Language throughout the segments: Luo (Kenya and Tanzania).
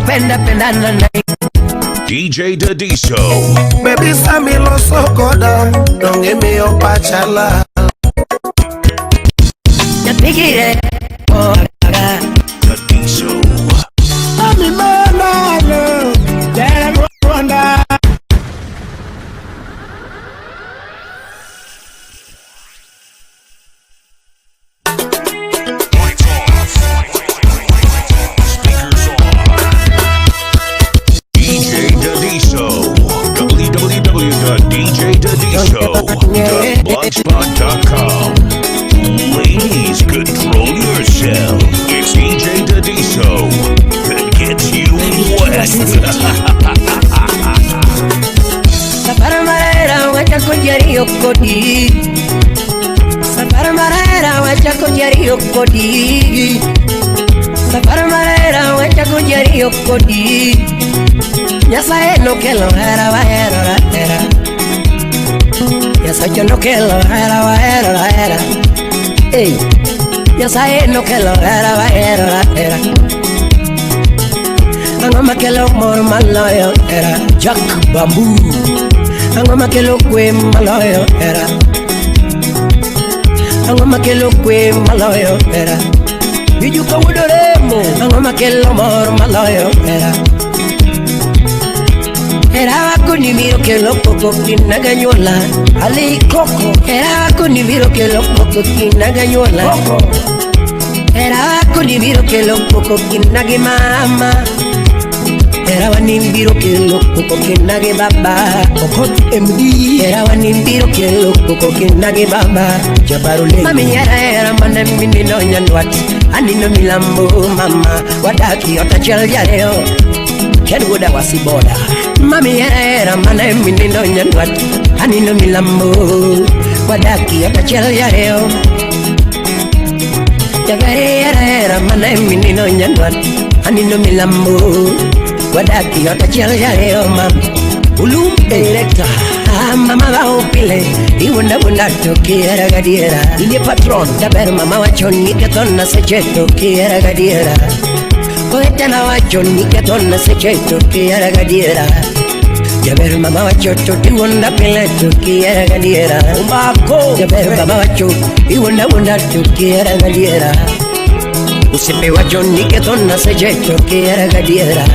penda na DJ Dadiso. Baby Sammy lo sokoda, don't give me your pachala. Ya tigire, oh Dadiso. Ami manalo, dere wanda. www.djdadiso.blogspot.com. Ladies, control yourself. It's DJ Dadiso that gets you wet. Sapara marera wacha kunjari okodi. Sapara marera wacha kunjari okodi. Sapara marera wacha kunjari okodi. Nyasaye no kelo hera va hera la hera. Nyasaye no kelo hera va hera la hera. Ey, Nyasaye no kelo hera va hera la hera. Angoma kelo mor maloyo hera. Jack Bamboo. Angoma kelo kwe maloyo hera. Angoma kelo kwe maloyo hera. Bijuka wudoremo. Angoma kelo mor maloyo hera. Era wako ni miro ke loko kinaganyola Ali Coco. Era wako ni miro ke loko kinaganyola Era wako ni miro ke loko kinage mama. Era wani miro ke loko kinage baba. Okot MD. Era wani miro ke loko kinage baba. Jabarule mami era mane mini no nyanwati. Ani no milambo mama. Wadaki otachel yareo Kenwoda wasiboda. Mami era mana minindo nyanwat. Ani no milambo Wadaki otachel yareo Jabari era mana minindo nyanwat. Ani no milambo Wadaki otachel yareo mam. Ulum director mama va opile. Iwunda wunda toki era gadiera. Ile patron daber mama wachoni ketona secheto ki era gadiera. Koetana wachoni ketona secheto ki era gadiera. Jaber mama wacho tiwunda pileto ki era gadiera. Umbako jaber mama wacho iwunda wunda toki era gadiera. Usipe wachoni ketona secheto ki era gadiera.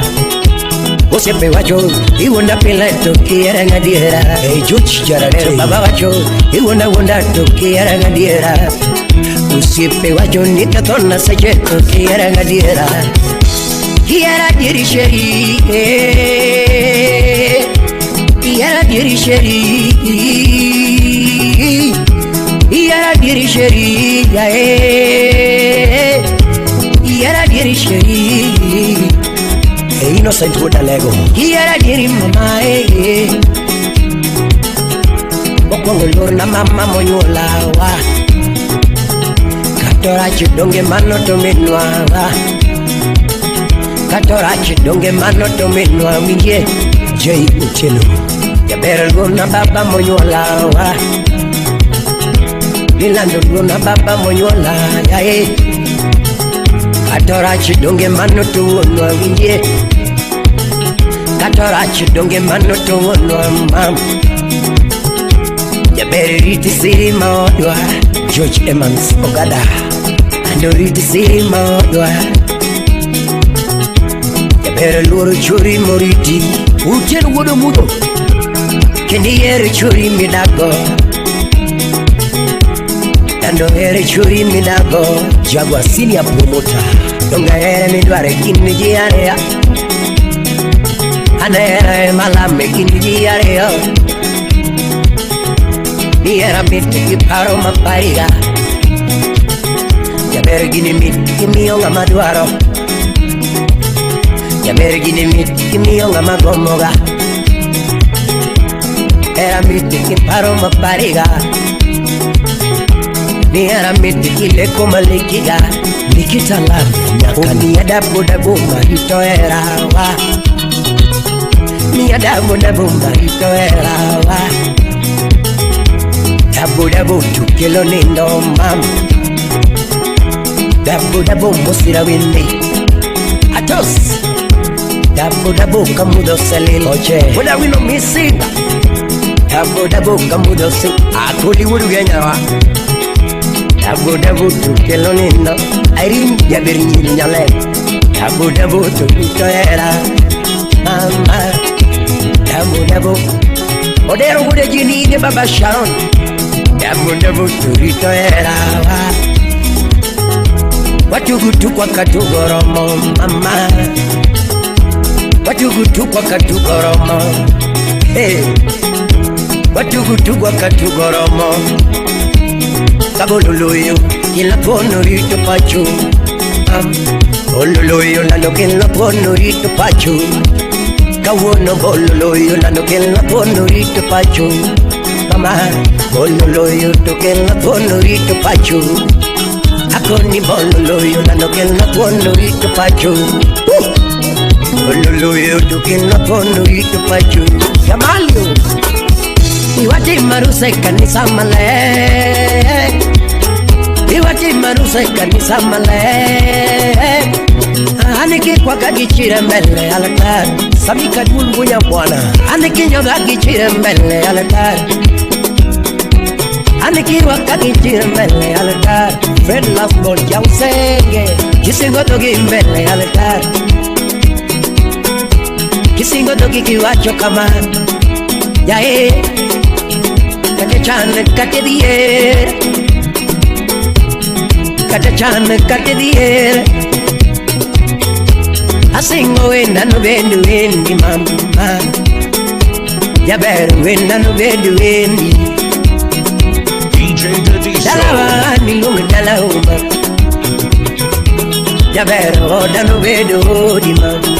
Usipe wacho iwunda pileto ki era gadiera. Hey Juch jaber mama wacho iwunda wunda toki era gadiera. Usipe wachoni ketona secheto ki era gadiera. Kiera dirisheri, kiera dirisheri, kiera dirisheri, kiera dirisheri. Innocent woda lego. Kiera diri mama, Bokongo lorna mama monyola wa. Katora chidonge mano tomenwa wa. Katorachi donge mano to menwa mingie Jay Uchelo Jaber gona baba monyola wa. Nilando gona baba monyola yae. Katorachi donge mano to menwa mingie. Katorachi donge mano to menwa mam. Jaber riti siri maodwa George Emmons Ogada Ando riti siri maodwa. Era loro chori moriti Uchen wodo mudo Kendi ere chori midago Ando ere chori midago Jagwa senior promoter Donga ere midware kiniji area Ana ere malame kiniji area Ni era miti paro mapariga Jabere gini miti mionga maduaro Jaber gini miti mionga magomoga. Era miti paro mapariga. Ni era miti kile komalikiga. Nikita love nyakani ya dabu dabu marito era wa. Ni ya dabu dabu marito era wa. Dabu dabu tukilo nindo mam. Dabu dabu musira windi. Atos Dabu kamudo selil oche Wada wino missing Dabu kamudo si Akuli wudu genyawa Dabu tukelo nindo Airin jabiri nyale Dabu tukito era Mama Dabu Odero wude jini de baba shaun Dabu tukito era Watugutu kwa katugoromo mama Watugutu kwa katugoromo Hey Watugutu kwa katugoromo Kabololoyo Kila pono rito pachu Ololoyo Nano kila pono rito pachu Kawono bololoyo Nano kila pono rito pachu Mama Bololoyo To kila pono rito pachu Akoni bololoyo Nano kila pono rito pachu Bololoyo To kila pono rito pachu Yamalio Iwati maruse kanisa male Iwati maruse kanisa male Aniki kwa kagichire mbele alatar Sabika dulgu ya bwana Aniki nyoga gichire mbele alatar Aniki wakagichire mbele alatar Fred Lasbon ya usenge Kisingo togi mbele alatar Kisingo togi kiwacho kama Yae Kate chan kate diye Kate chan kate diye Asingo wenda no bendu wendi mama Yaberu wenda no bendu wendi DJ Dadiso. Dalawa ni lunga dalauma Yaberu oda no bendu odi mama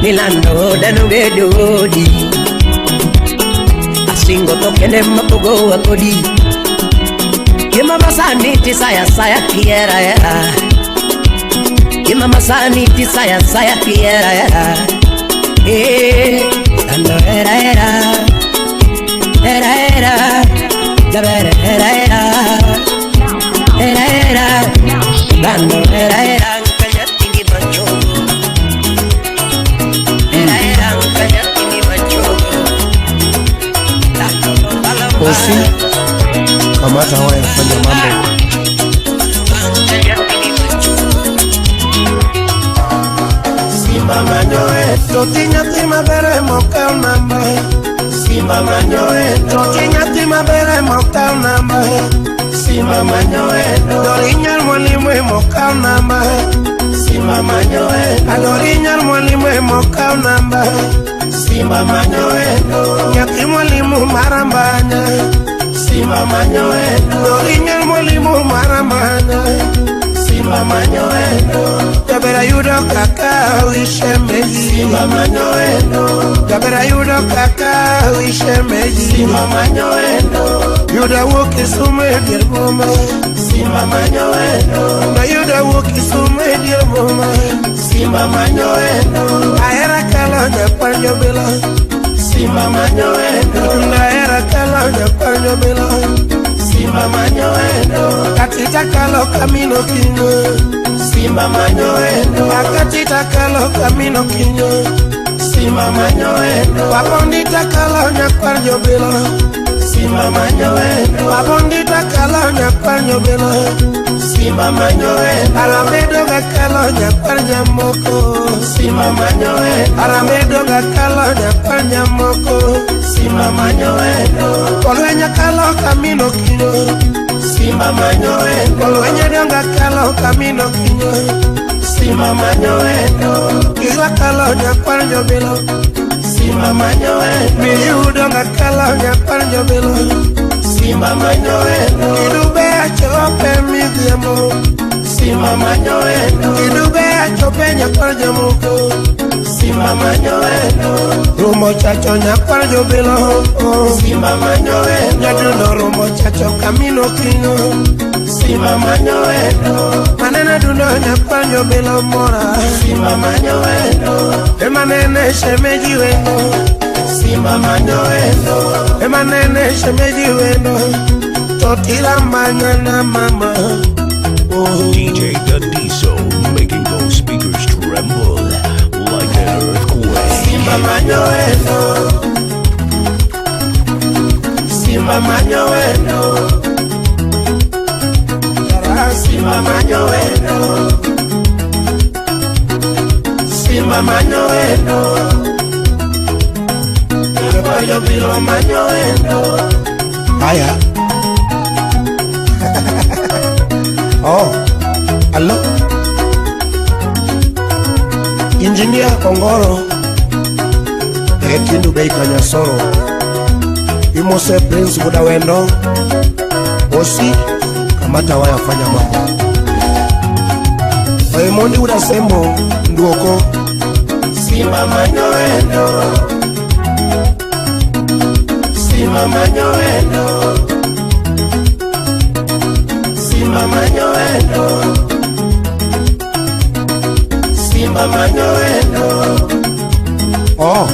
Milano oda no bendu odi Asingo tokene mapogo wakodi Kimama saniti saya kiera era Kimama saniti saya kiera era Dando era Jabere era Dando era Kayatingi macho Era kayatingi macho Osi kamata hawa yanafanya mambo Simba manyoe Totinya tima bere moka namba Simba manyoe Totinya tima bere moka namba Simba manyoe Dorinya mwalimu moka namba Simba manyoe Adorinya mwalimu moka namba Simba manyoe Nyaki mwalimu marambanya Simba manyoe Dorinya mwalimu marambanya Simba manyoe Jabera yudo kaka wishemeji Simba manyoe Jabera yudo kaka wishemeji Simba manyoe Yuda woki sume dir moma Simba manyoe Na yuda woki sume dir moma Simba manyoe Aera kala nyapanyo bila Simba manyoe Aera kala nyapanyo bila Simba manyoe Katita kalo kamino kinyo Simba manyoe Akatita kalo kamino kinyo Simba manyoe Wapondita kalo nyakwanyo bila Simba manyoe Wapondita kalo nyakwanyo bila Simba manyoe Alamedo gakalo nyakwanyo moko Simba manyoe Alamedo gakalo nyakwanyo moko Simba manyoe Kolwenya kalo kamino kinyo Simba manyoe Kolwenya donga kalo kamino kinyo Simba manyoe Kiwa kalo nyakwanyo bila Simba manyoe Miudo gakalo nyakwanyo bila Simba manyoe Kidube achope midiamo Simba manyoe Kidube achope nyakwanyo moko Simba manyoe Rumo chacho nyakwanyo bila Simba manyoe Nyaduno rumo chacho kamino kinyo Simba manyoe Manene duno nyakwanyo bila mora Simba manyoe Emanene shemeji weno Simba manyoe Emanene shemeji weno Totila manyana mama DJ Dadiso, making those speakers tremble. Simba manyoendo Boyo bilo manyoendo. Haya. Oh, hello. Engineer Kongoro Ekindu Beika Nyasoro Imose Prince Buda Wendo Osi Kamata waya fanya mambo Oimondi Uda Sembo Nduoko Simba manyoendo Simba manyoendo Simba manyoendo Simba manyoendo. Oh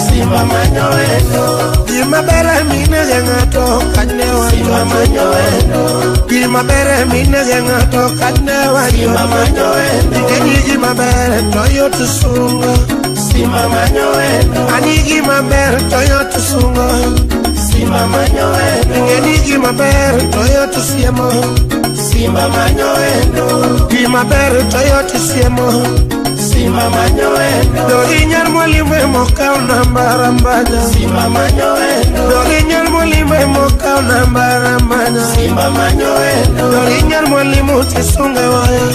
Simba manyoendo. Gima bere mine jengato kanewa. Simba manyoendo. Gima bere mine jengato kanewa. Simba manyoendo. Nikeni gima bere toyo tusunga. Simba manyoendo. Ani gima bere toyo tusunga. Simba manyoendo. Nikeni gima bere toyo tusiemo. Simba manyoendo. Gima bere toyo tusiemo. Simba manyoendo. Dorinyar molimwe moka unambarambanya. Simba manyoendo. Dorinyar molimwe moka unambarambanya. Simba manyoendo. Dorinyar molimu tisunge waya.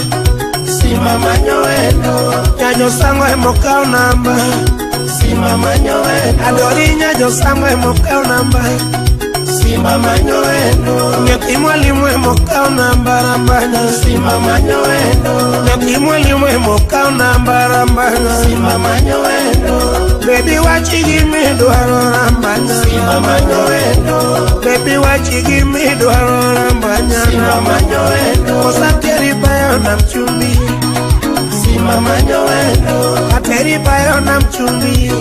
Simba manyoendo. Nyajo sangwe moka unamba. Simba manyoendo. Adorinya jo sangwe moka unamba. Simba manyoendo. Nyaki mwalimwe moka unambarambanya. Simba manyoendo. Nyaki mwalimwe moka unambarambanya. Simba manyoendo. Baby wachi gimi duaro rambanya. Simba manyoendo. Baby wachi gimi duaro rambanya. Simba manyoendo. Kosa teri bayo na mchumbi. Simba manyoendo. Ateri bayo na mchumbi.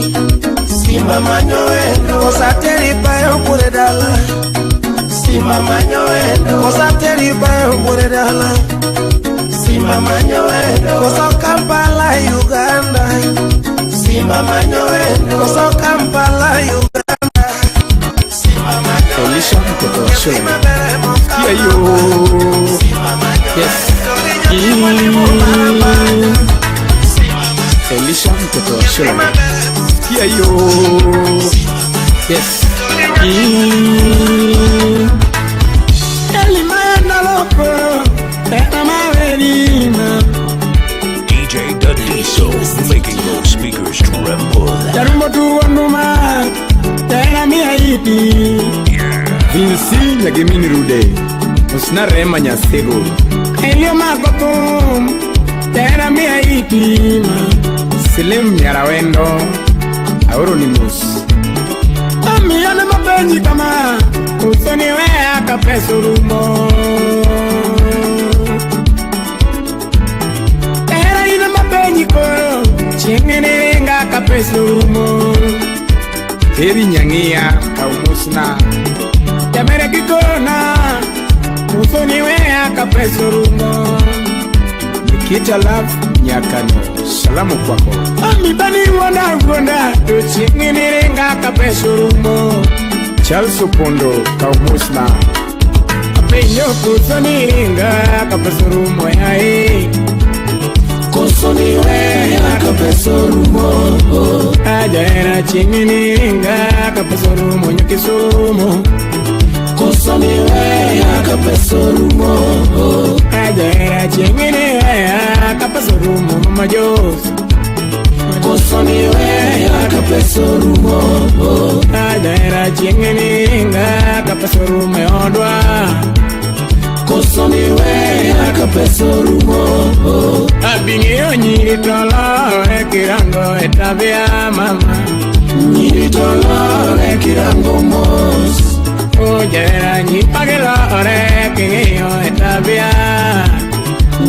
Simba manyoendo. Kosa teri bayo kuredala. Simba manyoendo. Kosa teri bayo kuredala. Simba manyoendo. Kosa Kampala Uganda. Simba manyoendo. Kosa Kampala Uganda. Simba manyoendo. Elisha mtoto wa shule. Kia yo. Yes. Elisha mtoto wa shule. Kia yo. Yes. DJ Dadiso making those speakers tremble. Vinci Nagemini Rude Usna Rema Nyasego Elio Magotum Tera Mia Itima Silim Yarawendo Auronimus Amiana Mabenji Kama Usoni Wea Kapeso Rumo Tera Ina Mabenji Koro Chingenenga Kapeso Rumo Heri Nyangia Kaumusna Yamere Kikona Usoni Wea Kapeso Rumo Nikita Love Nyakano Salamu kwako Amibani wana Tuchinginirenga Kapeso Rumo Charles Opondo Kaumusna Apenyo kusoniringa Kapeso Rumo yae Kusoni Wea Kapeso Rumo Ajaera chinginirenga Kapeso Rumo Nyakisurumo Kusoni Wea Kapeso Rumo Ajaera chinginirenga Kapeso Rumo Mama Jos Kusoni Wea Kapeso Rumo Ajaera chinginirenga Kapeso Rumo Yodwa Kusoni Wea Kapeso Rumo Abinyo nyiri tolo Kirango etabia mama Nyiri tolo Kirango mos Ujera nyipagelo Kingiyo etabia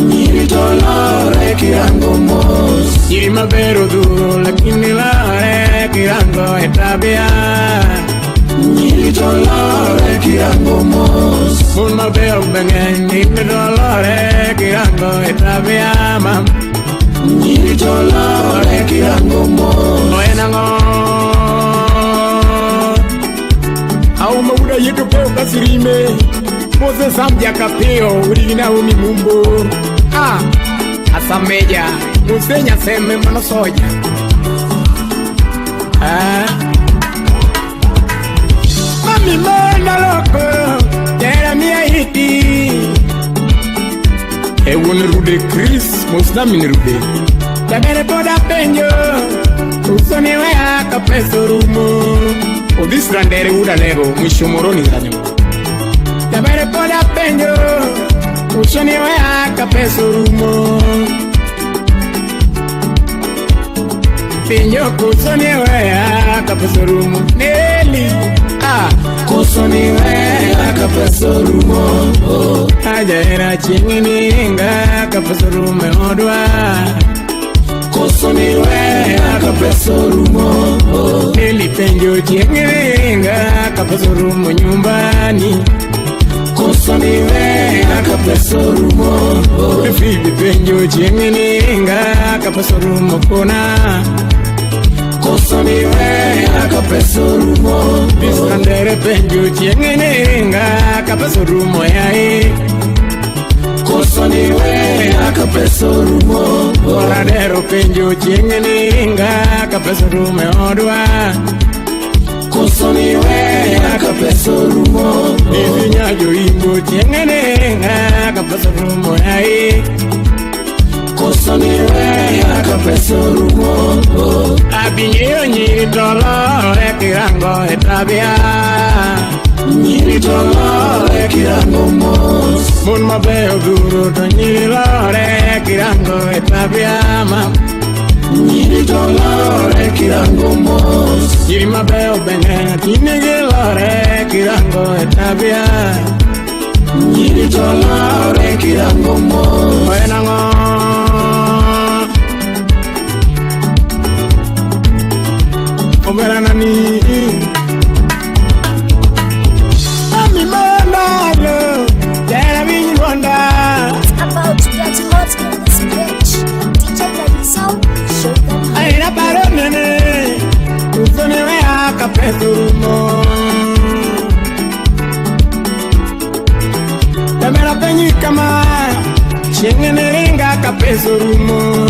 Nyiri tolo Kirango mos Nyiri mabero duro Lakini la Kirango etabia Nyiri tolo Kirango mos Mun mabero bengen Nyiri tolo Kirango etabia mam Nyiri tolo Kirango mos Oenango Au mauda yetu peo kasirime Mose Zambia kapeo Urigina uni mumbo Asa Sameja, usenya seme mano soja. Mami mona loko, tera mia hiti. E wone rude Chris, Muslim ni rude. Tabere poda penjo, usoni wea kapeso rumo. Odis randere uda nego, mwisho moroni zanyo. Tabere poda penjo, usoni wea kapeso rumo. Penjo kusoni wea kapeso rumo. Nelly, kusoni wea kapeso rumo. Ajaira chingini nga kapeso rumo odwa. Kusoni wea kapeso rumo. Nelly penjo chingini nga kapeso rumo nyumbani. Kusoni wea kapeso rumo. Fibi penjo chingini nga kapeso rumo kona. Kusoni wea kapeso rumo. Bisandere penjo chingini nga kapeso rumo yai. Kusoni wea kapeso rumo. Oradero penjo chingini nga kapeso rumo odwa. Kusoni wea kapeso rumo. Nivinyajo imbo chingini nga kapeso rumo yai. Kusoni wea kapeso rumo. Abinyo nyiri tolo kirango etabia. Nyiri tolo kirango mos. Mun mabeo duro to nyiri lore kirango etabia mam. Nyiri tolo kirango mos. Nyiri mabeo bene tinigi lore kirango etabia. Nyiri tolo kirango mos. Oenango Oberanani Mami Monalo Tera Vini Wanda. It's about to get hot in this bitch. DJ Dadiso, show them. Aina paronene Usone wea kapeso rumo. Tamera penyi kama Shengene ringa kapeso rumo.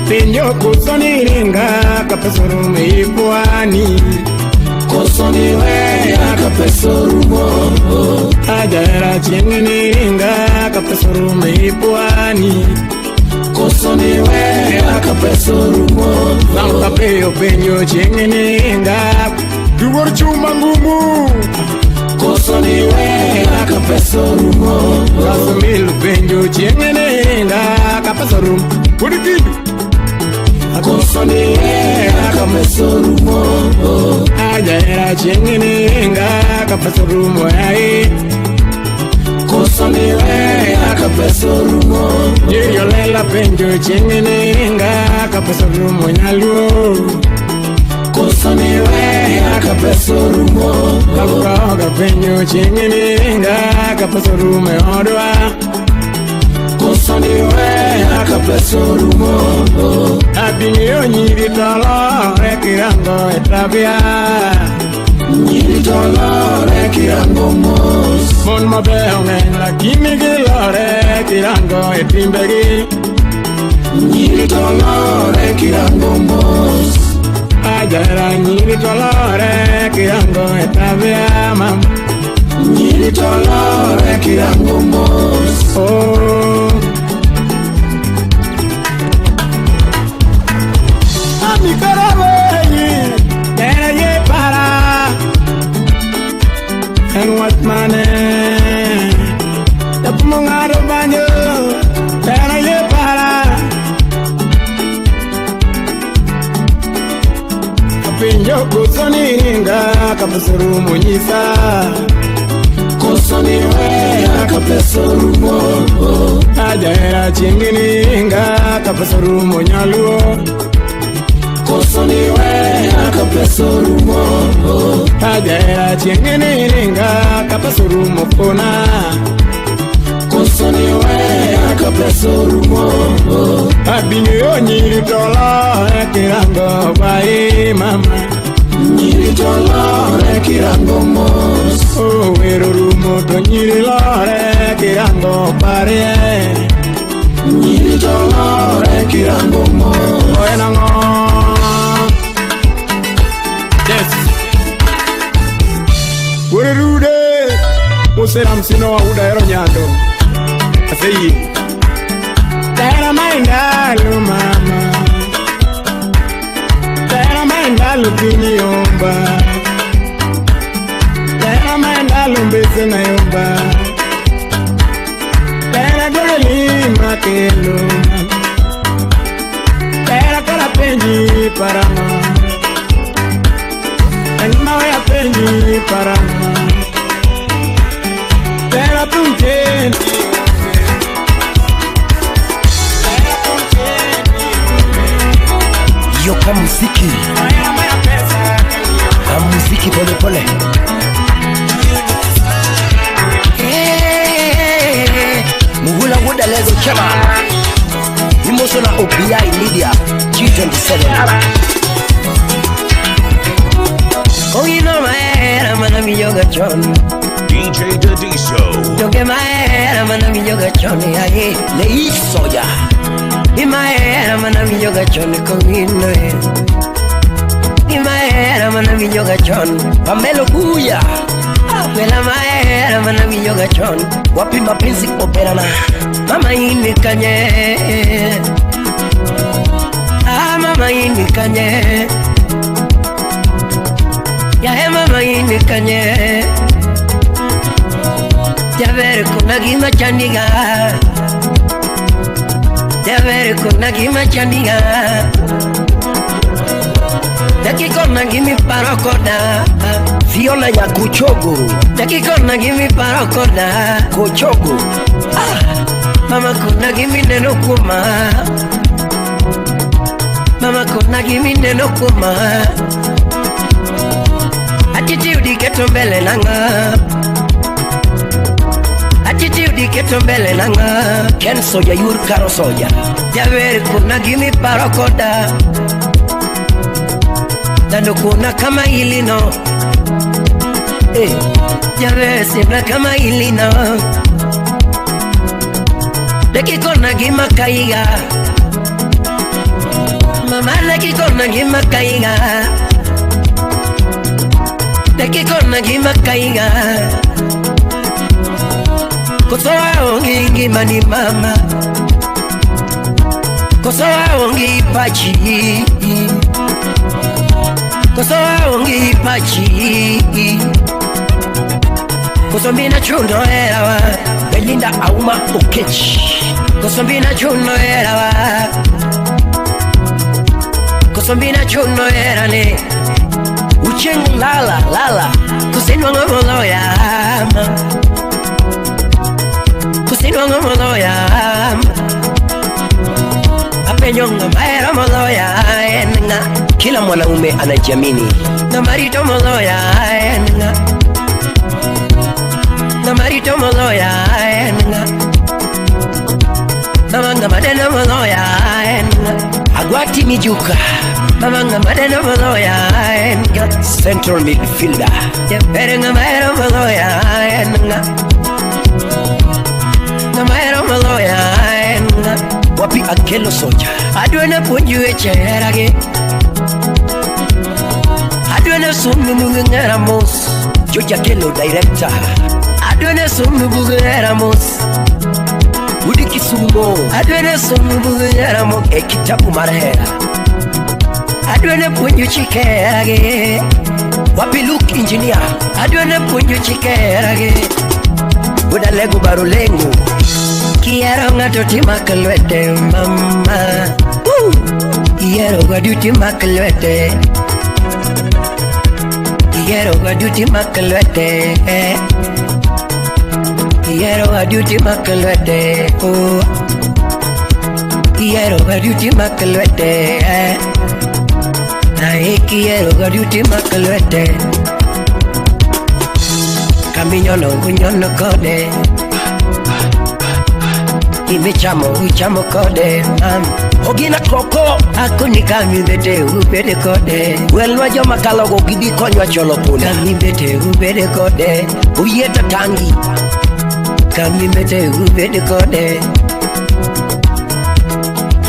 Penjo kusoni ringa kapeso rumo ipwani. Kusoni wea kapeso rumo. Ajaira chingini ringa kapeso rumo ipwani. Kusoni wea kapeso rumo. Zamka peyo penjo chingini ringa Duwar chuma ngumu. Kusoni wea kapeso rumo. Rasumilu penjo chingini ringa kapeso rumo. Purikidu Kusoni wea kapeso rumo. Ajaira chingini nga kapeso rumo yai. Kusoni wea kapeso rumo. Yirio lela penjo chingini nga kapeso rumo nyaluo. Kusoni wea kapeso rumo. Kabukaoga penjo chingini nga kapeso rumo odwa. Kusoni wea kapeso rumo. Abinyo nyiri tolo kirango etabia. Nyiri tolo kirango mos. Mon mabeo ngen lakini gilore kirango etimbegi. Nyiri tolo kirango mos. Ajaira nyiri tolo kirango etabia mam. Nyiri tolo kirango mos. Oh Ami karawe tera ye para. And what mane tapumongaro banyo tera ye para. Kapinjo kusoni ringa kapeso rumo nyisa. Kusoni wea kapeso rumo. Ajaira chingini nga kapeso rumo nyaluo. Kusoni wea kapeso rumo. Ajaira chingini nga kapeso rumo kona. Kusoni wea kapeso rumo. Abinyo nyiri tolo kirango bai mama. Nyiri tolo kirango mos. Oh, ero rumo to nyiri lore kirango pare. Nyiri to lore kirango mo. Oenango. Yes. Wore rude. Useram sino wa uda ero nyando. Aseyi. Tera maindalo mama. Tera maindalo kinyomba. Tera maindalo mbese na yomba. Tera goreli makelo. Tera kora penji parama. Tera wea penji parama. Tera tunteni. Yoka muziki muziki pole pole. Muhula wuda lezo chama Imoso na OBI Media G27. Oh, you know my head, I'm gonna be yoga John DJ Dadiso. Don't get my head, I'm gonna be yoga John. Aye, lei soya. In my head, I'm gonna be yoga John. Come in, in my head, I'm gonna be yoga John. Pamelo Buya. Well, in my head, I'm gonna be yoga John. Wapi mapenzi operana. Mama ini kanye. Ah, mama ini kanye. Ya he mama ini kanye. Ya ver kuna gima chandiga. Ya ver kuna gima chandiga. Daki kona gimi parokoda. Fiona ya kuchogo. Daki kona gimi parokoda. Kuchogo. Mama kuna gimi neno kuma. Mama kuna gimi neno kuma. Attitude keto mbele nanga. Attitude keto mbele nanga. Ken soja yur karo soja. Javer kuna gimi parokoda. Dando kuna kama ilino. Javer sibla kama ilino. Deki kona gima kaiga. Mama deki kona gima kaiga. Deki kona gima kaiga. Kosoa ongi gima ni mama. Kosoa ongi pachi. Kosoa ongi pachi. Kosombina chundo erawa. Belinda Auma Okech. Kosombina chundo erawa. Kosombina chundo erane. Ucheng lala lala. Kusinwa ngomolo ya. Kusinwa ngomolo ya. Apenyonga maera molo ya. Kila mwanaume anajiamini. Na marito molo ya. Na marito molo ya. Na manga madena molo ya. Agwati mijuka. Na manga madena molo ya. Central midfielder. Jeperenga maera molo ya. Na maera molo ya. Wapi akelo soja. Adwena punjue cherage. Adwena sunu mungera mos. Joja kelo director. Adwena sunu mungera mos. Udi Kisumo. Adwena sunu mungera mos. Ekitabu marahera. Adwena punju chikerage. Wapi look engineer. Adwena punju chikerage. Uda lego barulengo. Quiero ngato timakalwete mama. Quiero gaduti makalwete. Quiero gaduti makalwete. Quiero gaduti makalwete. Quiero gaduti makalwete. Ay, quiero gaduti makalwete. Camino no kode. Imichamo uchamo kode Ogina koko Akuni kami bete ubede kode Welwa joma kalogo gibi konywa cholo puna Kami bete ubede kode Uyeta tangi Kami bete ubede kode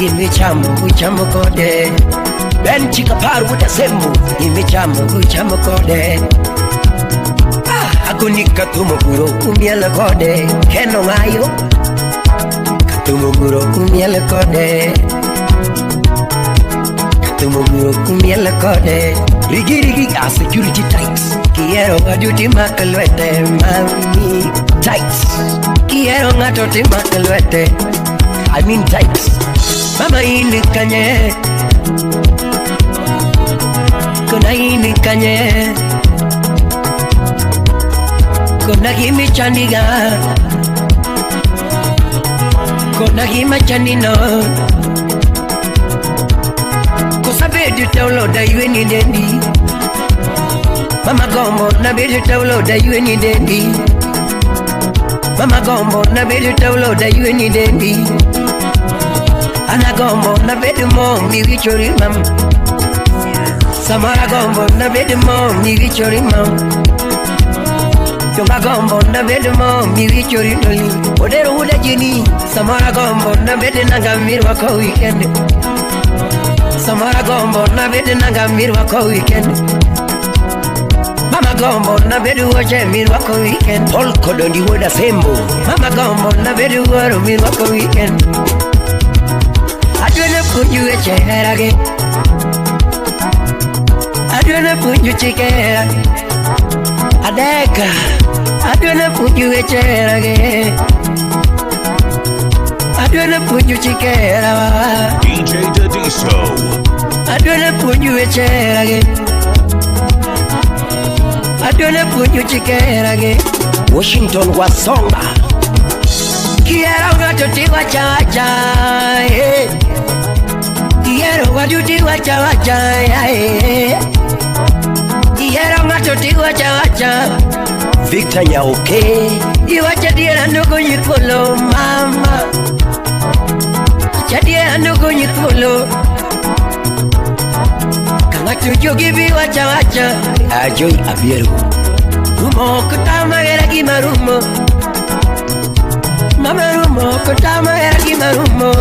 Imichamo uchamo kode Ben chika paru utasembu Imichamo uchamo kode Akuni katumo kuro umiele kode Keno ngayo Tumuguro kumiele kode Tumuguro kumiele kode Rigi a security tights Quiero gajuti makalwete mami Tights Quiero gatoti makalwete I mean tights Mama ini kanye Kuna ini kanye Kuna gimi chandiga Kona hima chanino Kosa bedu taulo da yue ni dendi Mama gombo na bedu taulo da yue ni dendi Mama gombo na bedu taulo da yue ni dendi Ana gombo na bedu mom ni wichori mam Samara gombo na bedu mom ni wichori mam Chunga gombo na bedu mom ni wichori noli Odero uda jini Samara gombo na bedu nanga mirwa kwa weekend Samara gombo na bedu nanga mirwa kwa weekend Mama gombo na bedu wache mirwa kwa weekend Paul kodondi woda sembo Mama gombo na bedu waro mirwa kwa weekend Adwene punju eche herage Adwene punju chike herage Adeka Adwene punju eche herage Adwene punju chike herage DJ Dadiso. Adwene punju eche herage Adwene punju chike herage Washington Wasonga Quiero gatoti wacha Quiero gatoti wacha Quiero gatoti wacha Victor Nyauke Iwacha diera nuko nyikolo mama Chadiera nuko nyikolo Kanga tujo gibi wacha Ajoy Abiero Rumo kutama era gimarumo Mama rumo kutama era gimarumo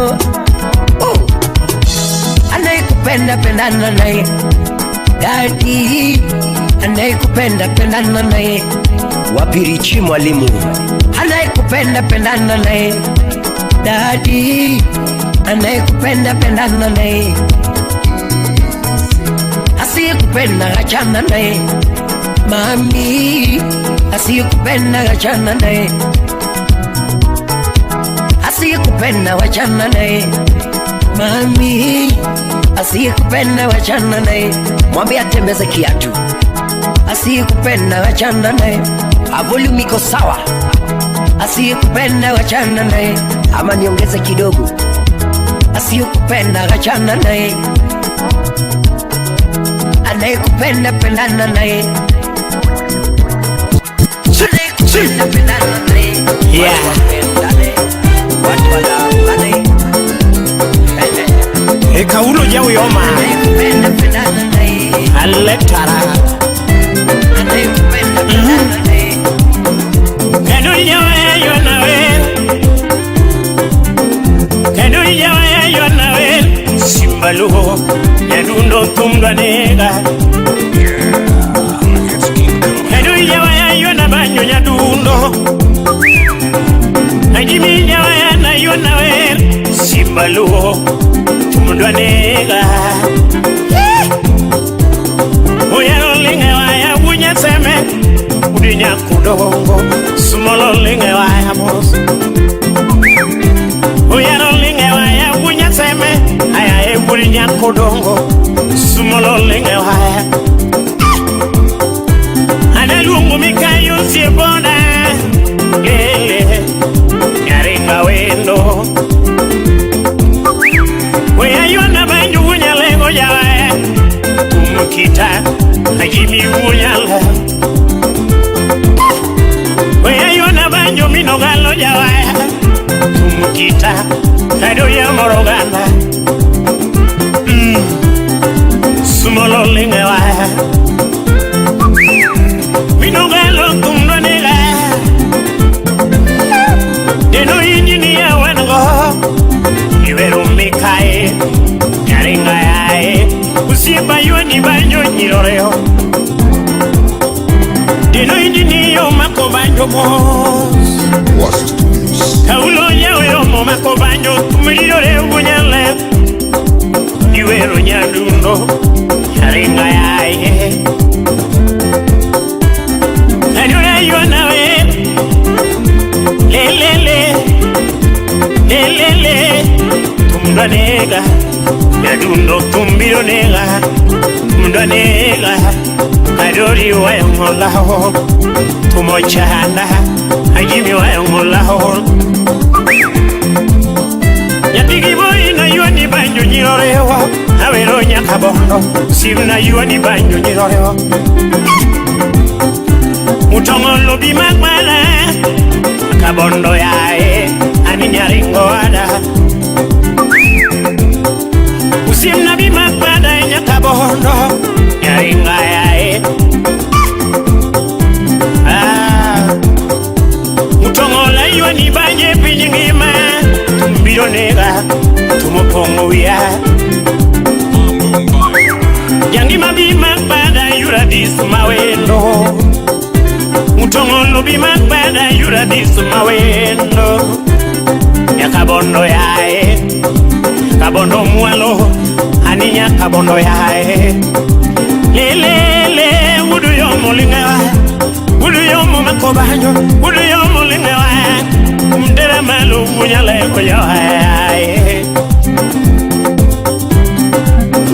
Anai kupenda pendana nae Daddy Anai kupenda pendana nae Wapirichi mwalimu Anayekupenda pendana nae Daddy Anayekupenda pendana nae Asiyekupenda achana nae Mami Asiyekupenda achana nae Asiyekupenda wachana nae Mami Asiyekupenda wachana nae Mwambie atembeze kiatu Asiyekupenda wachana nae Volume iko sawa Asiyekupenda wachana nae Ama niongeze kidogo Asiyekupenda wachana nae Anayekupenda pendana nae Anayekupenda pendana nae Yeah. Watu wanaamane Eka ulo jawi yoma Anayekupenda pendana nae Aletara Anayekupenda pendana nae Kenu jawe yonawe Kenu jawe yonawe Simbaluho Yadundo tumga nega Kenu jawe yonabanyo yadundo Najimi jawe na yonawe Simbaluho tumga nega Uyaro linge waya wunya seme Udinya kudongo Sumolo linge waya mos Uyaro linge waya wunya seme Aya udinya kudongo Sumolo linge waya Analungu mikayo siebona Lele Nyaringa wendo Weya yona banyu wunya lengo jawe Kumukita Najimi wunyala Weya yona banyo minogalo jawa Kumukita moroganda kado ya moroganda sumolo linge wa minogalo kumdonega deno injini ya wengo iweru mikae nyaringa yae usiba yoni banyo nyiroreo deno injini yo makobanjo mos kaulo nyawe mo makobanjo kumilirore ubunyale iweru nyadundo nyaringa yae kanura yonawe lelele lelele tumdanega yadundo tumbionega tumdanega kadori wayongolaho tumochana ajimi wayongolaho yatigi boy na yoni banyo nyirorewa awero nyakabondo sibna yoni banyo nyirorewa mutongo bimakmana kabondo yae ani nyaringo ada usimna bimakmana nyakabondo nyaringa yae mutongo la yoni banye pinyingima tumbionega tumopongo ya yangima bimakmana yuradis mawendo mutongo bimakmana yuradis mawendo yakabondo yae kabondo mwalo aninya kabondo yae lelele wudu yo molinga wudu yo makobanyo wudu yo molinga mdera malu munyale ko yae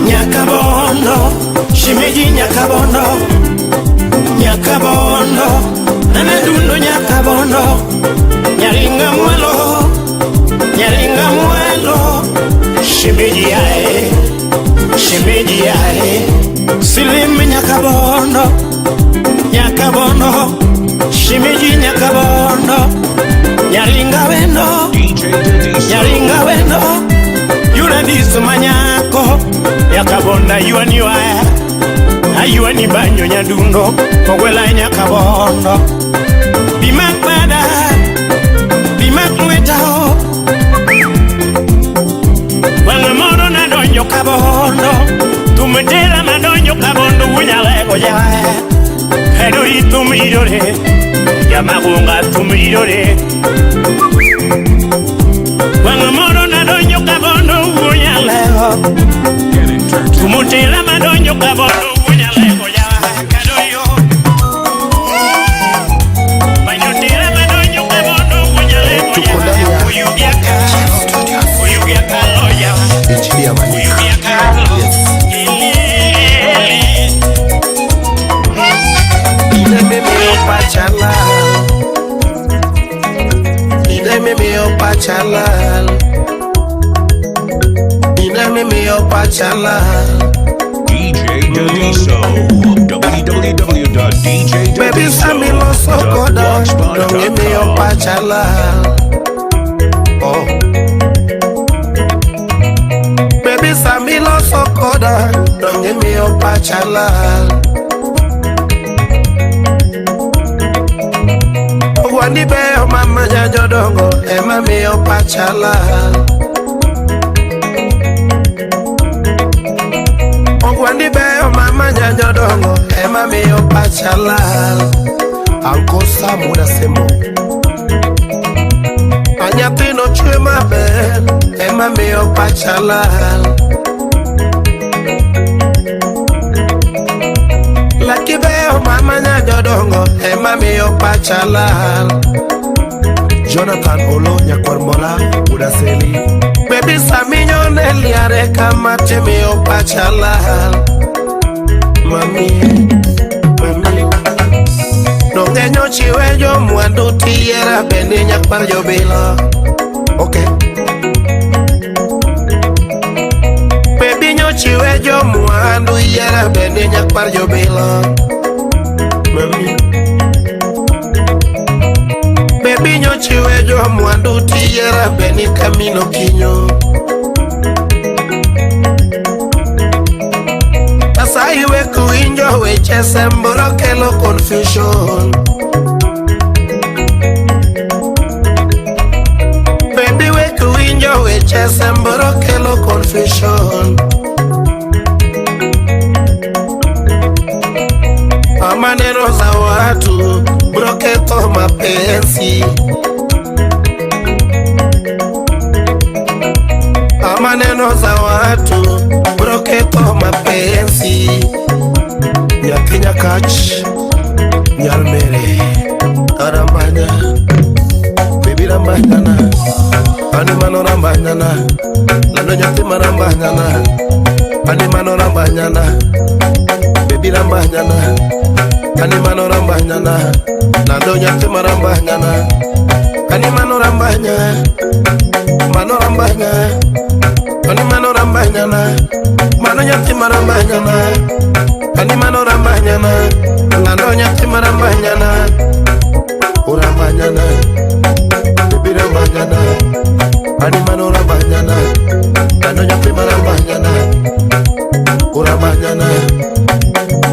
nyakabondo shimeji nyakabondo nyakabondo nanadundo nyakabondo nyaringa mwelo shimeji yae silim nyakabondo shimeji nyakabondo nyaringa wendo yuradisu manyako yakabonda yuaniwa ayuani banyo nyadundo kogwela nyakabondo bimakbada bimakwetao wanga moro na donyo kabondo tumetera madonyo kabondo wunyalego yae hedo itumirore yamagunga tumirore wanga moro na donyo kabondo wunyalego tumutera madonyo kabondo wunyalego yae kadoyo banyotera madonyo kabondo wunyalego yae uyugiaka loya uyugiaka Pachalal, DJ Dadiso, www.djdadiso.blogspot.com. baby Sammy lo sokoda, don't give me your pachalal. Oh, baby Sammy lo sokoda, don't give me your pachalal. Wani beo mama jajodongo, ema mi yo pachalal. Wani beo mama jajodongo, ema mi yo pachalal. Anko Samu na semo anyatino chwe mabel, ema mi yo pachalal. Laki beo mama jajodongo, ema mi yo pachalal. Jonathan Olo nyakwarmola udaseli baby Saminyo neliare kama temi yo pachalal. Mami nongenyo chiwe jo mwandu tiyera bende nyakwar jo bila. Okay baby nyo chiwe jo mwandu yera bende nyakwar jo bila. Mami baby nyo nyochiwe jo mwandu tiyera beni kamino kinyo. Asai we kuinjo weche semboro kelo confusion. Baby we kuinjo weche semboro kelo confusion. Maneno za watu broketo mapenzi. Maneno za watu broketo mapenzi. Nyakinya kach nyalmere arambanya baby rambanya ani mano rambanya lando nyati marambanya ani mano rambanya baby rambanya ani mano rambanya lando nyati marambanya ani mano rambanya ani mano rambanya mano nyati marambanya ani mano rambanya lando nyati marambanya urambanya baby rambanya ani mano rambanya lando nyati marambanya urambanya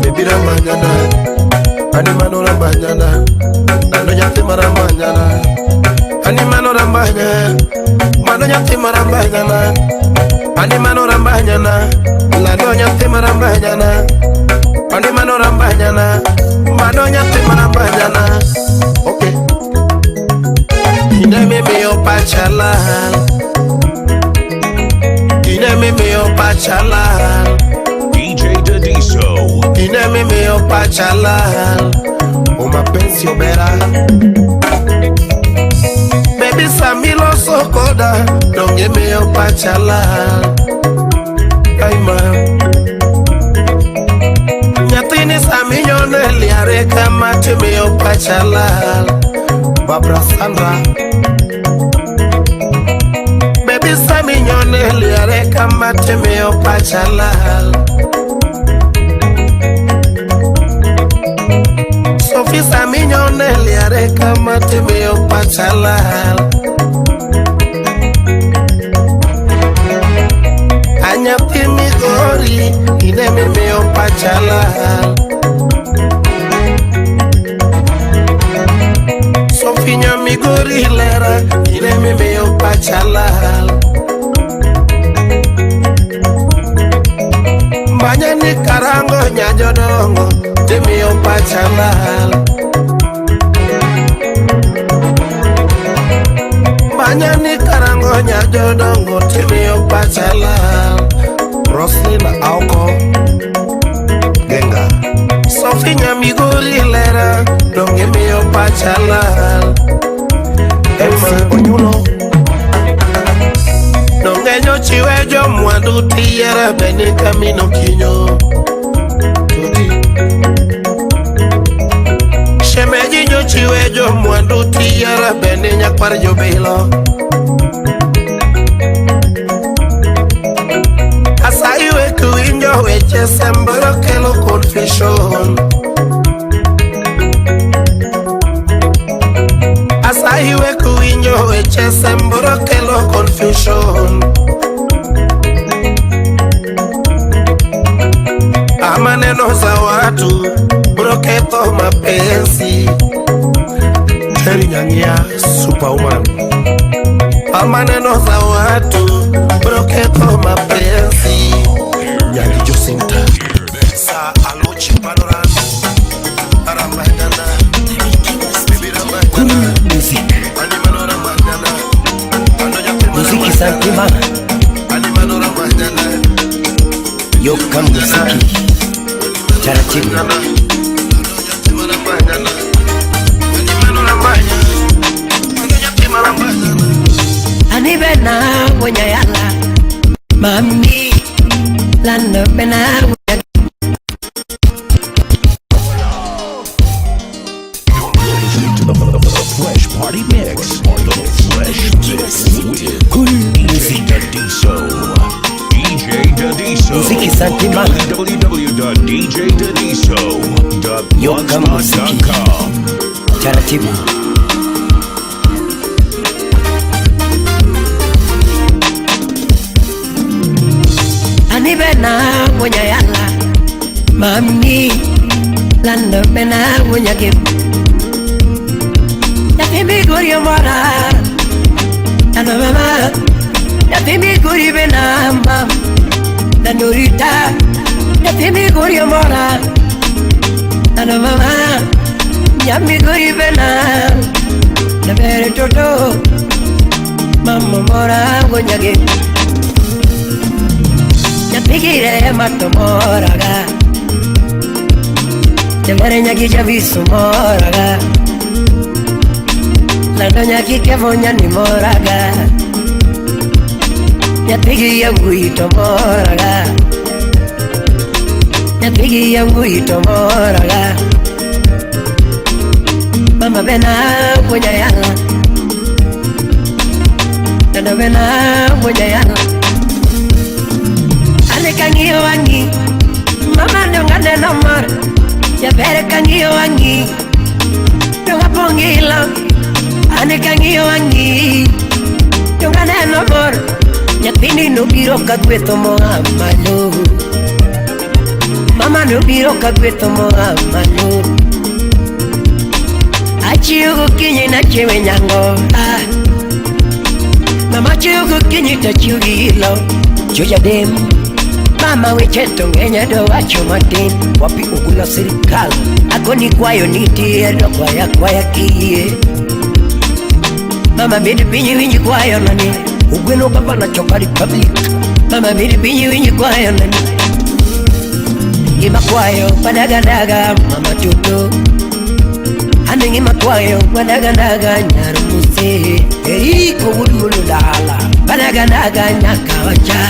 baby rambanya ani mano rambanya lando nyati marambanya ani mano rambanya mano nyati marambanya ani mano rambanya lando nyati marambanya ani mano rambanya mano nyati marambanya. Okay, ine mimi yo pachala, ine mimi yo pachala, DJ Dadiso. ine mimi yo pachala, o mapenzi obera. Baby Samilo Sokoda, don't give me your pachala. Ay man, nyatini Saminyo neliare kama timi yo pachala. Barbara Sandra, baby Saminyo neliare kama timi yo pachala. Sophie Saminyo neliare kama timi yo pachala. Anyati migori ine mimi yo pachala. Sophie nya migori lera ine mimi yo pachala. Mbanya ni karango nya jodongo timi yo pachala. Mbanya ni karango nya jodongo timi yo pachala. Roslyn Auko Genga Sophie nya migori lera don't give me your pachala. MC Onyulo Nongenyo chiwe jo mwandu tiyera beni kamino kinyo. Shemeji jo chiwe jo mwandu tiyera beni nyakwar jo bilo. Asai we kuinjo weche semboro kelo confusion. Asai we kuinjo weche semboro kelo confusion. Maneno za watu broketo mapenzi. Terry Nyangia Superwoman. Maneno za watu broketo mapenzi. Nyagi Josinta Sa Alochi Panoran Arambanyana Baby Rambanyana Animano Rambanyana Muziki Sankima Animano Rambanyana Yoka muziki taratibu. Anibena wonya yala mami lando bena wonya. Fresh Party Mix. The Fresh Mix with DJ Dadiso. DJ Dadiso. Muziki Sankima www.djdadiso.blogspot.com. taratibu. bena munya yalla mami lando bena munya gem ya timi guri mora ano mama ya timi guri bena mam danurita ya timi guri mora ano mama ya mi guri bena na bere toto mama mora munya gem Pigire matto moraga Temere nyaki javisu moraga Lando nyaki kevonya ni moraga Nyapigi ya nguito moraga Nyapigi ya nguito moraga Mama bena punya yala Lando bena punya yala Kangi wangi mama ndongane nomor ya bere kangi wangi donga pongila ane kangi wangi ndongane nomor ya pini no biro kagweto mo amalo mama no biro kagweto mo amalo achiugo kinyi na chewe nyango mama chiugo kinyi tachiugilo choja dem Mama wecheto ngenya do wacho matin Wapi ugula serikali Ako ni kwayo nitie do kwaya kiye Mama bidi pinyi winyi kwayo nani Ugweno baba na choka republic Mama bidi pinyi winyi kwayo nani Ima kwayo padagadaga mama tuto Hane ngima kwayo padagadaga nyarumuse Eriko wululu dala Padagadaga nyaka wacha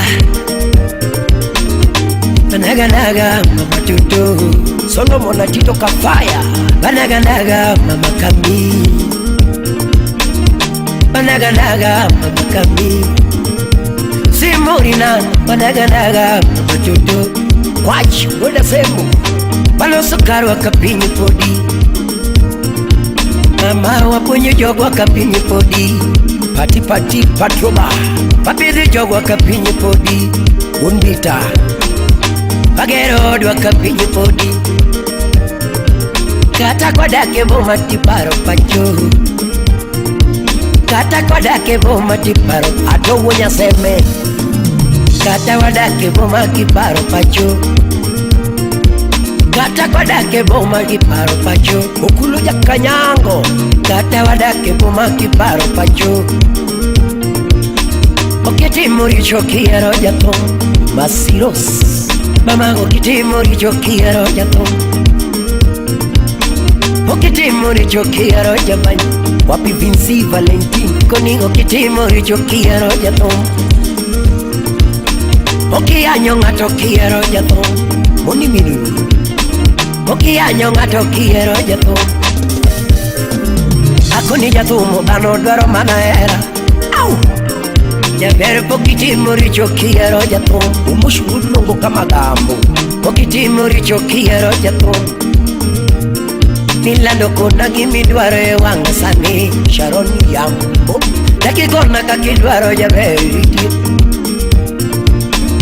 Banaganaga mama tutu Solomon na Tito Kafaya Banaganaga mama Kami Banaganaga mama Kami Simurina Banaganaga mama tutu Kwachi wada semu Balo sukari wakapinyi podi Mama wapunye jogo wakapinyi podi Pati patroba Papizi jogo wakapinyi podi Undita Pagero dwa kapinyi podi Kata kwa dake boma tiparo pacho Kata kwa dake boma tiparo Ato wonya seme Kata kwa dake boma kiparo pacho Kata kwa dake boma kiparo pacho Ukulu ya kanyango Kata kwa dake boma kiparo pacho Okiti muri choki ya roja tom Masiros Mama okitimuri chokia roja tom Okitimuri chokia roja bany Wapi Vinci Valentin Koni okitimuri chokia roja tom Okianyo ngato kia roja tom Moni minu Okianyo ngato kia roja tom Ako ni jatumo bano dwaro mana era Au Jabere pokitimuri chokia roja tom Umushu udlongo kama gambo Pokitimuri chokia roja tom Nilando kona gimi dware wanga sani Sharoni yambo Daki kona kakidwaro jabere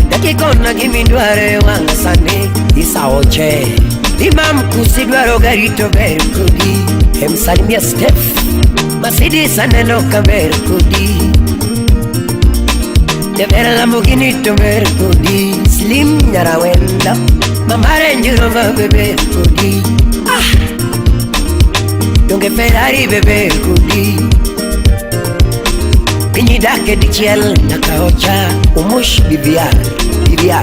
Daki kona gimi dware wanga sani Isa oche Imam kusidwaro garito bere kudi Hemsalimia Steph Masidi saneno kabere kudi Devere Lamborghini to Mercodi Slim Nyarawenda Mamare Njurova bebe Kodi Donge Ferrari bebe Kodi Pinyi dake di chiel Nakaocha Umush Vivian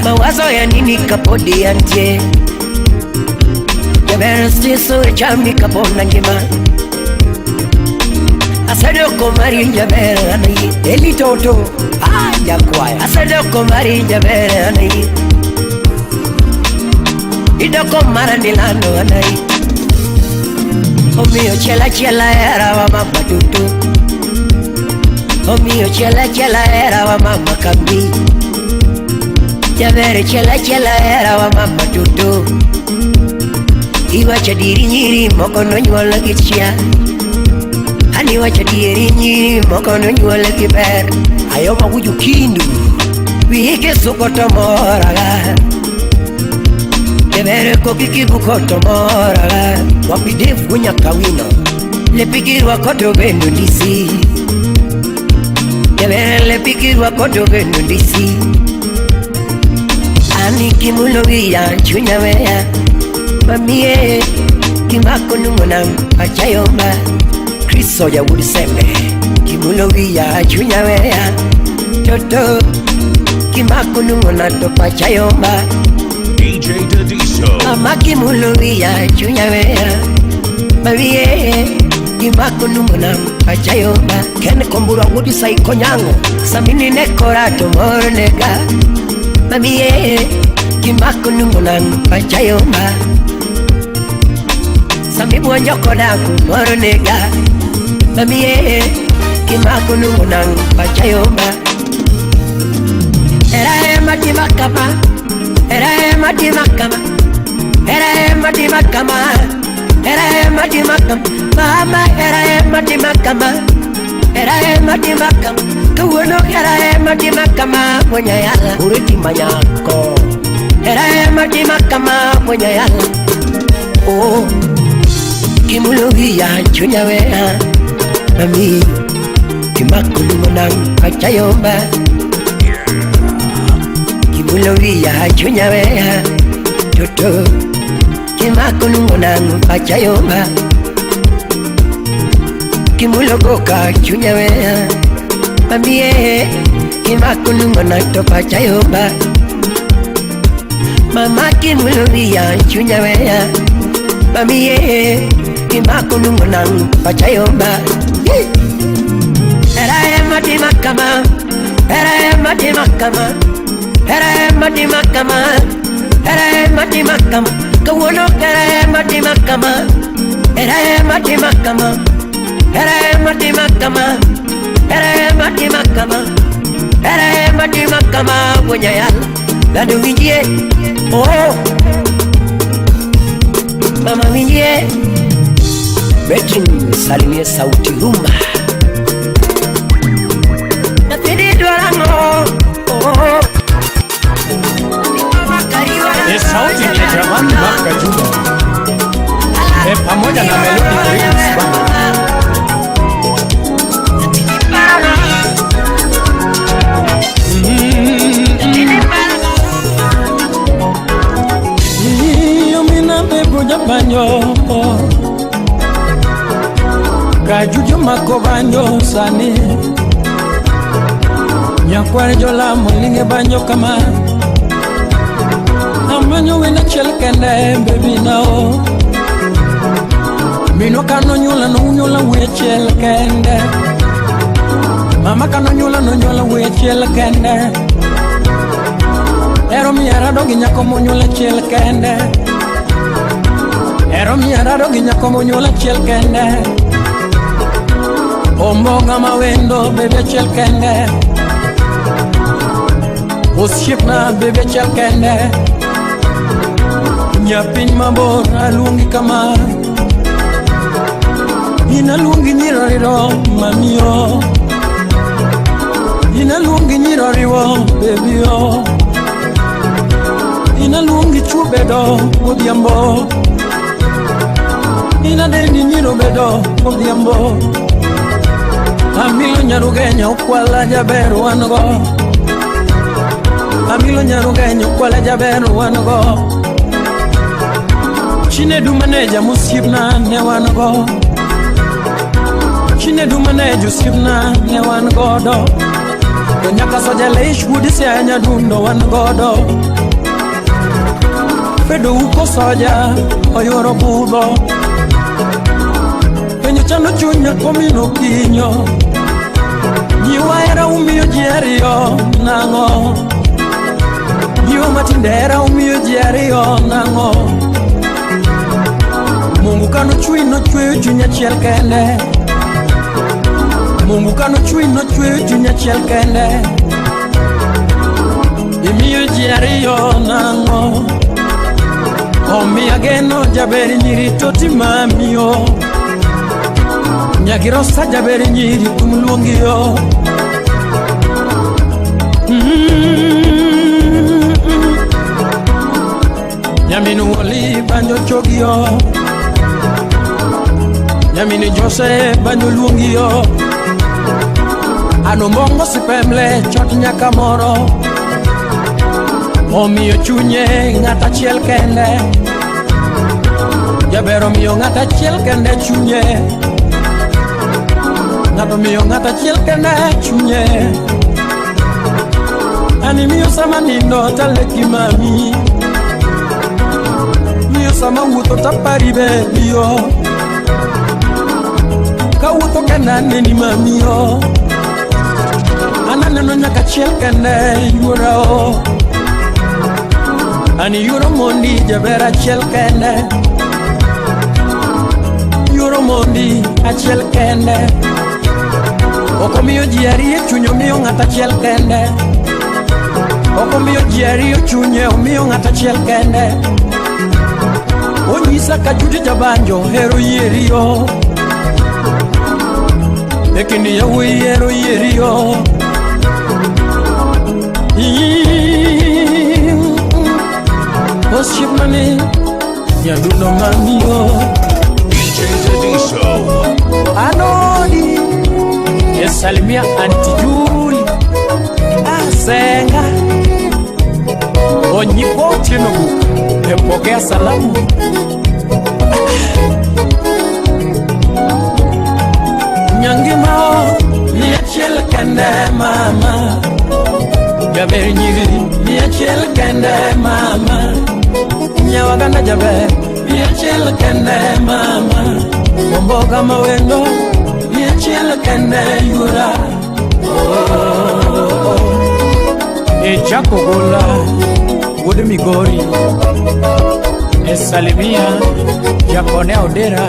Mawazo ya nini kapodi ante Devere stiso echami kapona njima Asadoko marinja bere anayi Eli toto Jakwaya Asadoko marinja bere anayi Idoko maranilano anayi Omio chela era wa mama tutu Omio chela era wa mama Kambi Jabere chela era wa mama tutu Iwa chadiri nyiri moko no nyuola kichia Ani wa chadiri nyiri moko no nyuola kiber Ayoma wuju kindu Wike sukoto moraga Kebere kokiki bukoto moraga Wapide funya kawino Lepikirwa koto bendo ndisi Kebere lepikirwa koto bendo ndisi Ani kimulo wia chunya wea Mamie kimako nungonang achayomba Kristo ya wudiseme Kimulo wia chunya wea Toto Kimako nungona topa chayomba DJ Dadiso. Mama kimuluya chunya wea Marie Kimako nungona pachayomba Kene kombura wudi saikonyango Samini nekora tomoro nega Mamie Kimako nungona pachayomba Samibu wanjoko daku moro nega Mamie Kimako nungona pachayomba Era matima kama Era matima kama Era matima kama Era matima kama Mama era matima kama Era matima kama Kuwono era matima kama Mwenye yala Uriti manyako Era matima kama Mwenye yala Oh Kimulugi ya chunya wea Mami Kimakulu nang pachayomba Kimulovia chunya wea Toto Kimako nungonang pachayomba Kimulogoka chunya wea Mamie Kimako nungonang to pachayomba Mama kimulovia chunya wea Mamie Kimako nungonang pachayomba Era matima kama Era matima kama Era matima kama Era matima kama Kawono era matima kama Era matima kama Era matima kama Era matima kama Era matima kama Wonya yala Ladu vinjie Oh Mama vinjie Betrin salimie sauti rumba Natidi dwarango Oh sauti ni jamani Maka Juba pamoja na Melody Lyrics Yomina bebo japanyo Gajujo makobanyo sane Nyakware jola molinge banyo kama Amanyo wena chelkende baby now Mino kano nyula we chelkende Mama kano nyula we chelkende Ero miara dogi nyako nyula chelkende Ero miara dogi nyako nyula chelkende Ombonga mawendo bebe chelkende Ushipna bebe chelkende Nyapin mabor alungi kama Inalungi nyirariro mamio Inalungi nyirariwo bebio Inalungi chubedo odhiambo Inadendi nyirobedo odhiambo Amilo nyarugenya ukwala jaberu wango Amilo nyarugenya ukwala jaberu wango Chine du maneja musibna ne wango Chine du maneja musibna ne wango do Nyaka soja leish wudi se anya dundo wango do Fedo uko soja oyoro budo Penyo chano chunya komino kinyo Nyiwa era umio jerio nango Nyiwa matindera umio jerio nango Mungu kano chuino chwe chunya chelkende Mungu kano chuino chwe chunya chelkende Imio jerio nango Omi ageno jaberi nyiri toti mamio Nyagirosa jaberi nyiri tumluongio yo. Nyamini Jose banyo luongi yo. Ano mongo sipemle chot nyaka moro. Omiyo chunye ng'ata chiel kende. Jabero miyo ng'ata chiel kende chunye. Ng'ato miyo ng'ata chiel kende chunye. Ani miyo sama nindo taleki mami. Miyo sama wuto tapari bebiyo. Ka wuto kenda neni mami yo. Ananeno nyaka chiel kende yura o. Ani yuro mondi jabera chiel kende. Yuro mondi achiel kende. Oko miyo jiari chunyo miyo ng'ata chiel kende. Oko miyo jiari chunye miyo ng'ata chiel kende. Onyisa ka Judi Jabanjo hero yeri yo. Ekini ya we hero yeri yo. Worship money, ya do no mami yo. DJ Dadiso. Anodi, yesalimia anti Juli. Asenga, onyipo chinogu, epokea salamu. Nyangima, ni achiel kende mama. Jaber nyiri, ni achiel kende mama. Nyawaganda jaber, ni achiel kende mama. Omboga mawendo, ni achiel kende yura. Echako gola, wode Migori. Salimia, Jakone Odera.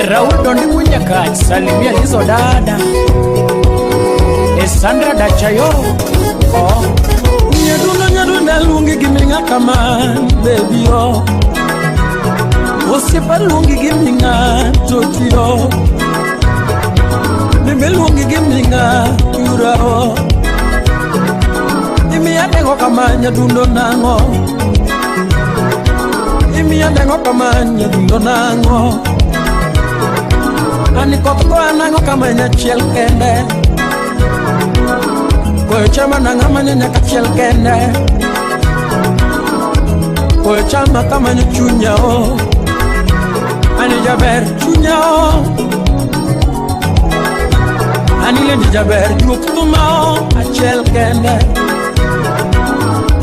Raul Dondi Munyaka, salimia hizo dada. Sandra Dachayo. Nyaduna lungi giminga kaman, baby yo. Osipa lungi giminga totio. Nime lungi giminga yurao. Imi adengo kaman nyadundo nango. Imi adengo kaman nyadundo nango. Ani koko anango kaman nyachiel kende. Koyo chama nangama nyaka chiel kende. Koyo chama kama chunya o. Ani jaber chunya o. Ani lendi jaber juok tuma o. Achiel kende.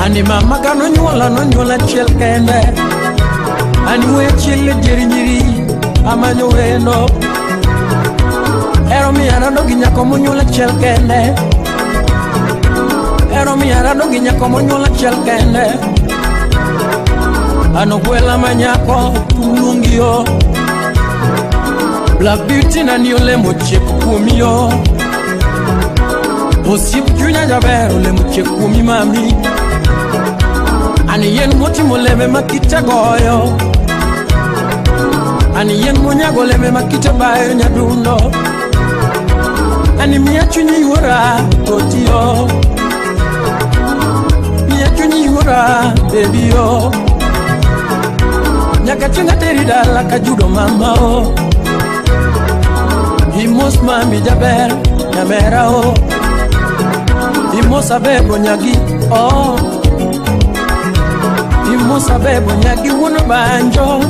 Ani mama kano nyola chiel kende. Ani we chiel jeri nyiri amanyo wendo. Ero mi arando ginyako munyola chiel kende. Ero mi arando ginyako munyola chiel kende. Ano kwela manyako tulungio. Black Beauty na niole mochek kumio. Osip junya jaber ole mochek kumi mami. Ani yen moti molebe makita goyo. Ani yen monyago lebe makita bayo nyadundo. Ani miya chunyi yura totio. Miya chunyi yura baby yo. Nyaka chunga teri dala kajudo mama o. Himos mami jaber nyamera o. Himos abebo nyagi o. Himos abebo nyagi wuno banjo.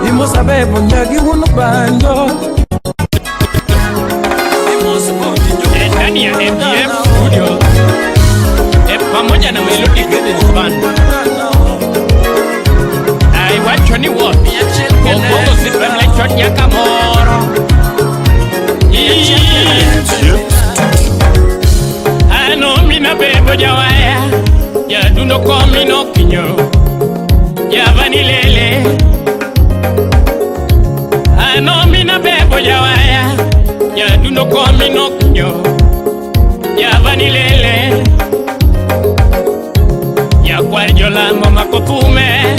Himos abebo nyagi wuno banjo. Ndani ya MDF studio pamoja na Melody Gardens Band. Aiwacho ni wote Kongo sipemle chot ya kamoro. Ano mina bebo jawaya ya dundo komi no kinyo ya vanilele. Ano mina bebo jawaya ya dundo komi no kinyo ya vanilele. Ya kwarjola mama kotume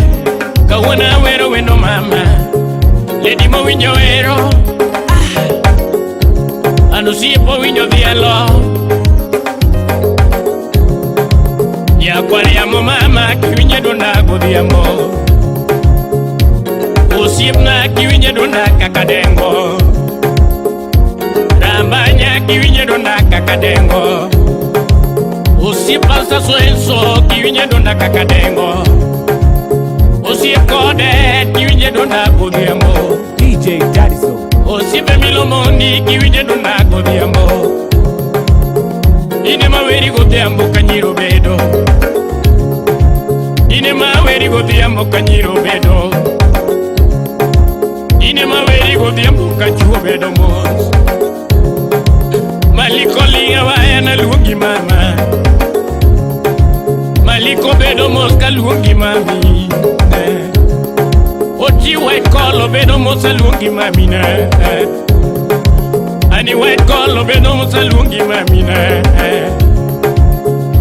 kawana wero weno mama lady mo winyo wero anu sipo winyo dialo. Ya kwari amo mama kiwinye donda godiamo kakadengo. Usipasa so enso kiwinye donda kakadengo. Usipkode kiwinye donda godhiambo. DJ Daddy Soul. Usipe milomondi kiwinye donda godhiambo. Ine maweri godhiambo kanyiro bedo. Ine maweri godhiambo kanyiro bedo. Ine maweri godhiambo kachuo bedo mos. Maliko linga waya na luongi mama. Maliko bedo mos ka luongi mami. Ochi white collar bedo mos ka luongi mami na. Ani white collar bedo mos ka luongi mami na.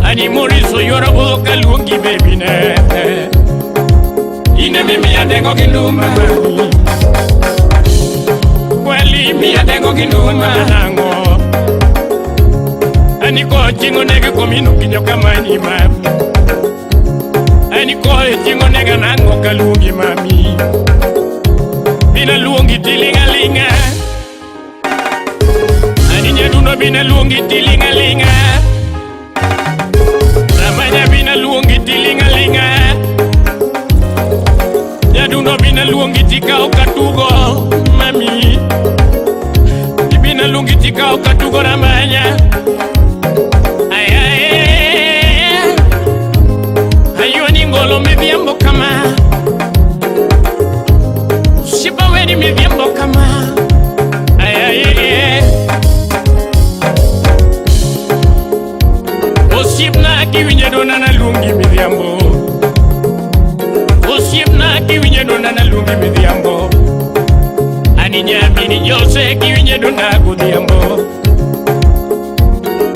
Ani moriso yorabo ka luongi baby na. Ine mimi adengo kinduma mami. Kweli mi adengo kinduma nango. Ani ko chingo nega komino kinyo kamani mami. Ani ko chingo nega nango kalungi mami. Bina luongi tilingalinga. Ani nyaduno bina luongi tilingalinga. Ramanya bina luongi tilingalinga. Nyaduno bina luongi tikao katugo mami. Bina luongi tikao katugo ramanya. Ayoni me viembo kama. Shiba weni me viembo kama. Osibna kiwinye dona na lungi me viembo. Osibna kiwinye dona na lungi me viembo. Ani nyamini jose kiwinye dona godhiambo.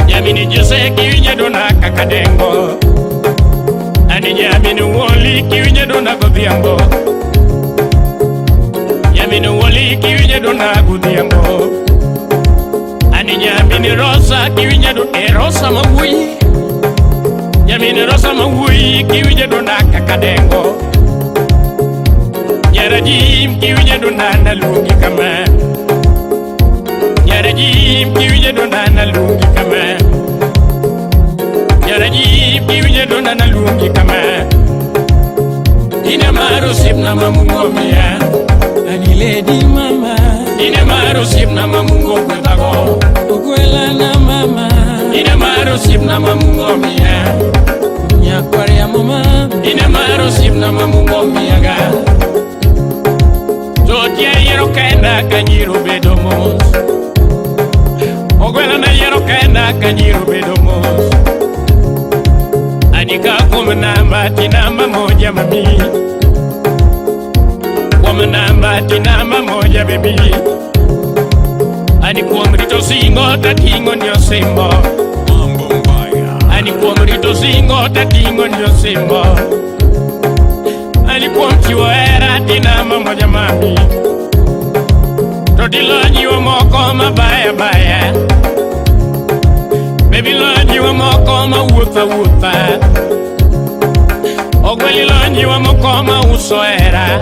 Nyamini jose kiwinye dona kakadengo. Ani nyamini woli kiwinye dona godhiambo. Nyamini woli kiwinye dona godhiambo. Ani nyamini rosa kiwinye dona rosa mawui. Nyamini rosa mawui kiwinye dona kakadengo. Nyarajim kiwinye dona nalungi kama. Nyarajim kiwinye dona nalungi kama. Nyarajim kiwinye dona nalungi kama. Ine maro sipna mamungomia. Ani lady mama. Ine maro sipna mamungomia bago. Ukwela na mama. Ine maro sipna mamungomia. Nyakwari ya mama. Ine maro sipna mamungomia ga. Jotia yero kenda kanyiro bedo mos. Ogwela na yero kenda kanyiro bedo mos. Anika kumanamba tinamba moja mami. Kumanamba tinamba moja baby. Ani kuamrito singo tatingo nyo simbo. Ani kuamrito singo tatingo nyo simbo. Ani kuamchiwa era tinamba moja mami. Todilonyi wa moko mabaya baya. Baby lonyi wa moko ma wuta wuta. Ogweli lonyi wa moko ma usoera.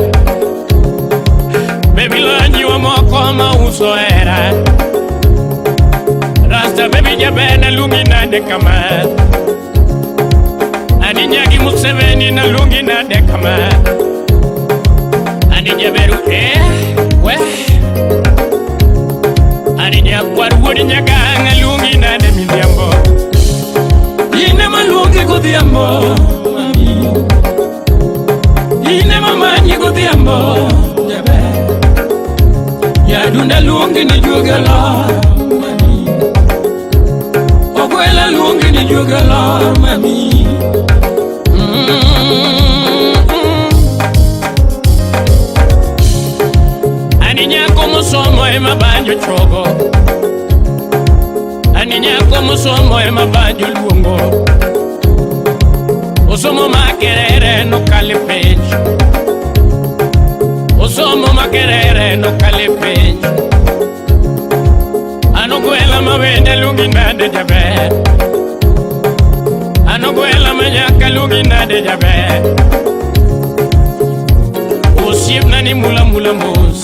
Baby lonyi wa moko ma usoera. Rasta baby jabena lungi nade kama. Ani nyagi Museveni na lungi nade kama. Ani jaberu we. Ani nyakwaru wodi nyaganga lungi nade miliambo. Ine malungi godhiambo mami. Ine mamanyi godhiambo jabe. Yadunda lungi ni jugala mami. Ogwela lungi ni jugala mami. Ani nyako musomo ema banjo chogo. Ani nyako musomo ema banjo luongo. Osomo makerere no kalipenj. Osomo makerere no kalipenj. Anogwela mawende lungi nade jabe. Anogwela manyaka lungi nade jabe. Osibna ni mula mula mos.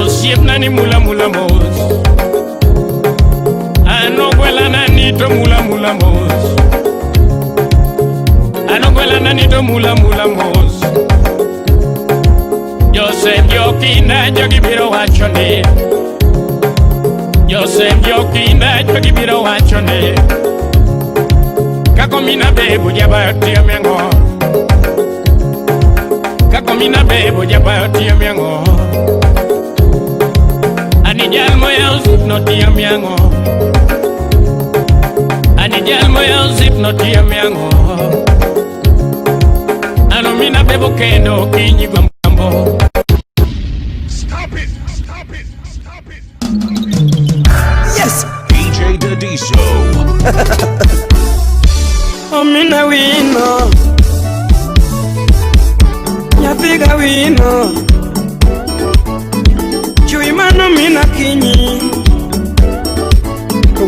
Osibna ni mula mula mos. Kendo mula mula mos Joseph Yokinda jogi biro wachone Joseph Yokinda jogi biro wachone Kako mina bebo jaba tiyo miango Kako mina bebo jaba tiyo miango Ani jal moya uzip no tiyo miango Ani jal moya uzip no tiyo miango Ano mina bebo kendo kinyi gwambo Stop it! Stop it! Stop it! Yes. DJ Dadiso. Omina wino Nyapiga wino Chui mano mina kinyi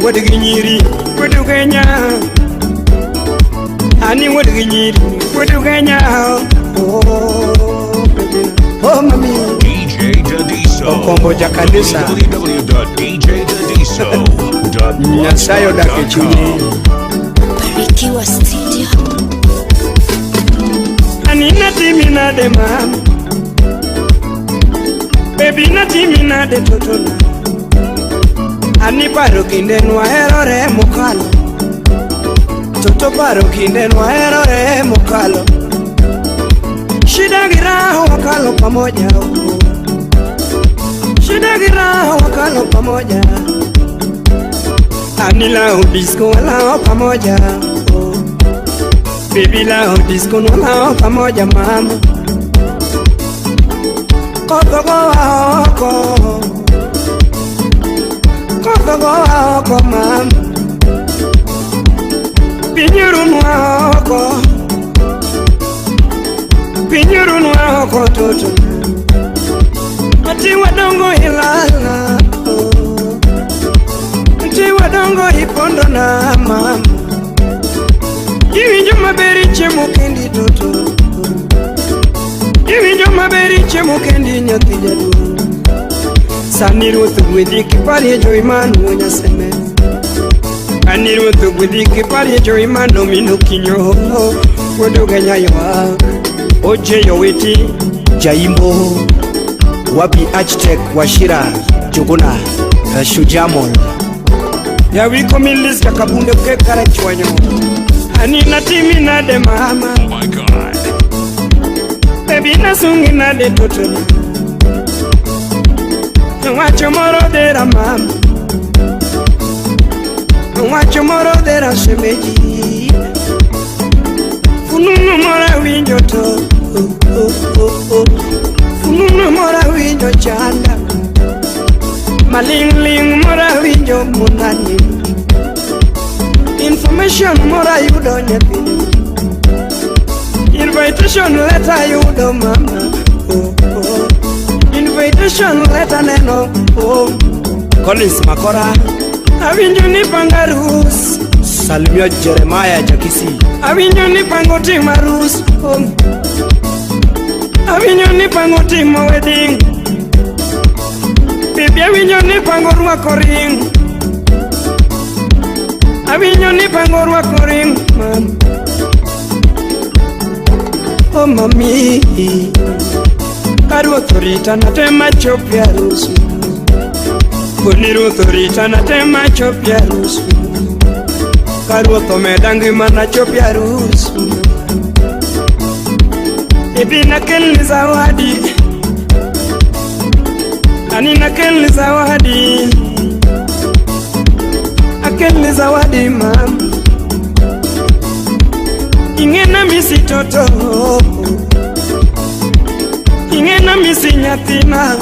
Wadi ginyiri Wadi Kenya Ani wadi ginyiri Wadi Kenya Oh mami DJ Dadiso. Okombo jakanisa www.djdadiso.blogspot.com. Nyasayo dake chunyi Barikiwa Studio. Ani nati mina de mama Baby nati mina de totona Ani paro kinde nwa erore mokalo Toto paro kinde nwa erore mokalo Shida gira wakalo pamoja Shida gira wakalo pamoja Ani lao disco lao pamoja Baby lao disco lao pamoja mama Kotogo wako Kotogo wako mama Pinyurun wako Pinyurun wako toto Ati wadongo ilala Ati wadongo hipondo na mama Iwinjo maberi chemo kendi toto Iwinjo maberi chemo kendi nyathi jadu Sani ruoth gwedhi kipari jo imanu nyaseme Ani ruoth gwedhi kipari jo imanu mino kinyo Wodo ganyayoa Oje yoweti Jaimbo Wapi Architect Washira Jogona Shujamol Ya wiko milis kakabunde kekara chwanyo Ani natimi na de mama Oh my God. Baby nasungi na de totona Nwacho moro dera mama Nwacho moro dera shemeji Fununu mora winjo to Fununu mora winjo chanda Maling ling mora winjo munani Information mora yudo nyathi Invitation letter yudo mama Invitation letter neno Collins Makora Awinjo ni pangarus Salimio Jeremiah Jakisi Awinjo ni pango tima rus Awinjo ni pango tima wedding Baby awinjo ni pango rwako ring Awinjo ni pango rwako ring man Oh mami Karuoth orita natema chopi arusu Boni ruoth orita natema chopi arusu Karuoth omeda ngima na chopi arusu Ibi nakelni zawadi Ani nakelni zawadi Akelni zawadi mama Ingena misi toto Ingena misi nyathina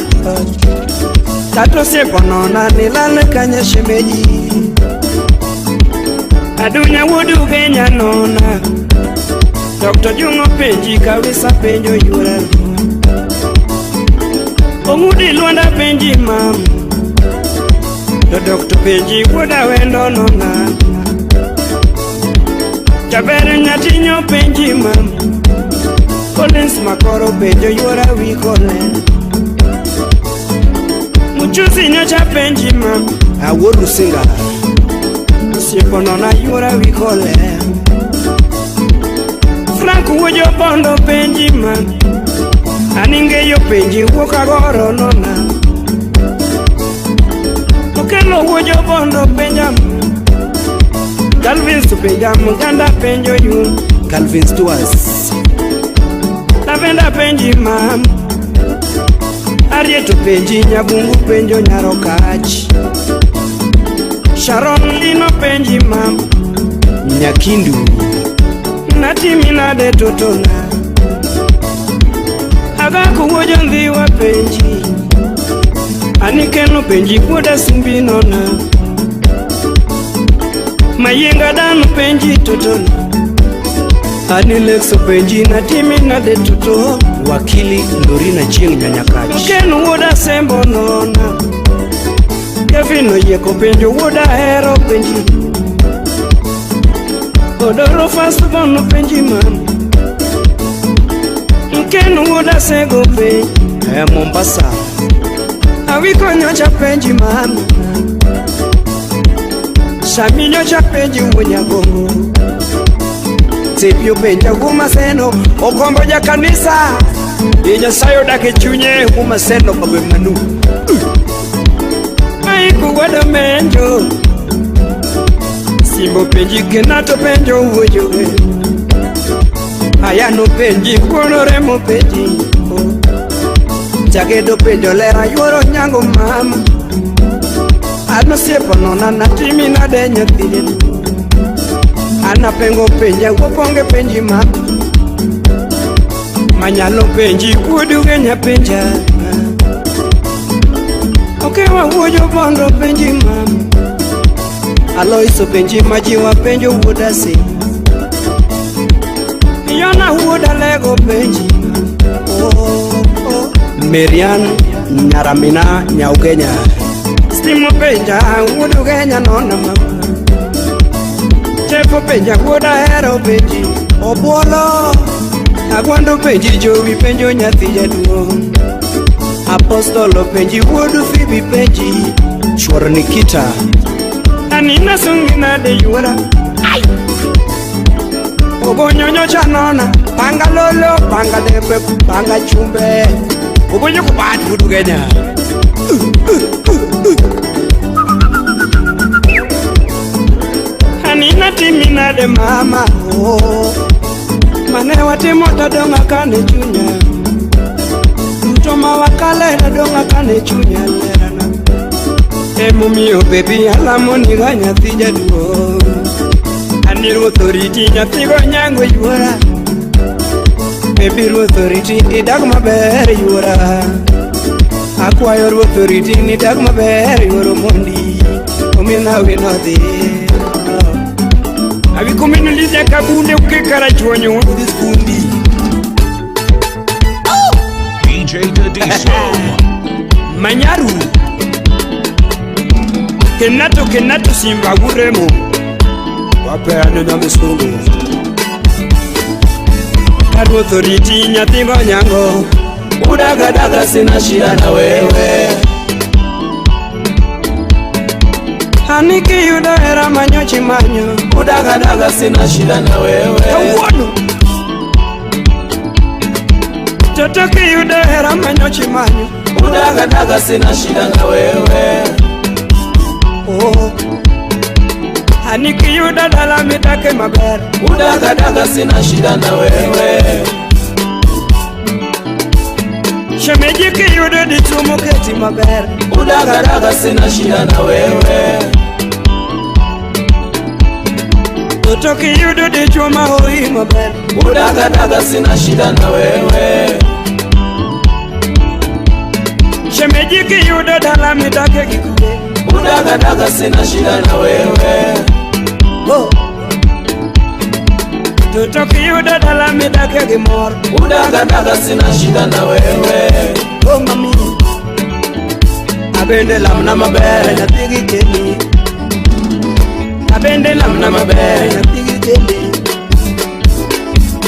Tato siepo nona nilale kanya shemeji Adunya wudu genya nona Dr. Jungo penji kawisa penjo yura Ongudi luanda penji mam Do Dr. penji wuda wendo nona Jabere nyatinyo penji mam Collins Makoro penjo yura wikole Muchuzi nyocha penji mam Aworu Singa Siepo nona yura wikole Frank wuojo bondo penji man aningeyo penji wuok agoro nona okelo wuojo bondo penjam Calvin to penjam ganda penjo yun Calvin Stuas Lavenda penji mam Arieto penji nyabungu penjo nyarokach Sharon lino penji mam Nyakindu Natimina de totona Aga kuwojo ndhiwa penji Anikeno penji kuoda sumbinona Mayenga danu penji totona Anilexo penji natimina de toto Wakili Lorina Chieng Nyanyakachi Kenu woda sembo nona Kevino yeko penjo woda hero penji Odoro fast bono penji man Kenu woda sego penji Mombasa Awiko nyocha penji man Shami nyocha penji unyagongo Tipyo penja huma seno Okombo ja kanisa Inya sayo dake chunye huma seno Babe manu Aiku wada menjo Simbo penji kenato penjo uwejowe Ayano penji kuonoremo penji Jagedo penjo lera yuoro nyango mama Ano siepo nona natimi na denye thide Ana pengo penja uponge penji mama Manyalo penji kudu genya penja Okewa uojo bondo penji mama Aloiso penji majiwa penjo uodase Yona uoda lego penji Marian Nyaramina Nyaugenya Stimo penja uodu genya nona mama Chefo penja uoda hero penji Obuolo Agwando penji jowi penjo nyathi jaduo Apostolo penji uodu Phoebe penji Chuor Nikita Anina sungina de yuora Obo nyonyo chanona Panga lolo, panga lepe, panga chumbe Obo nyoko bad uodu genya Anina timina de mama Mane watimo tadonga kane chunya Mtoma wakale tadonga kane chunya lerana Emu miyo baby alamo niga nyathi jaduo Aniru authority nyathi go nyango yuora Baby authority idag maber yuora Akwayo authority ni dag maber yuoro mondi Omina winodhi Abi kuminulizia kabunde ukikara chwonyo Udiskundi DJ Dadiso. Manyaru Kenato simba guremo Wapeane na misungu Kadu authority nyatingo nyango Udagadaga sina shida na wewe Haniki yuda hera manyochi manyo Udagadaga sina shida na wewe Kawano Totoki yuda hera manyochi manyo Udagadaga sina shida na wewe Oh Haniki yuda dala mitake maber Udagadaga sina shida na wewe Shemejiki yuda ditumu keti maber Udagadaga sina shida na wewe Totoki yuda dichuma hoi maber Udagadaga sina shida na wewe Shemejiki yuda dala mitake kikude Udagadaga sina shida na wewe Totoki yuda dala mitake gimor Udagadaga sina shida na wewe Mami Abende lamna mabere nyatigi keni Abende lamna mabere nyatigi keni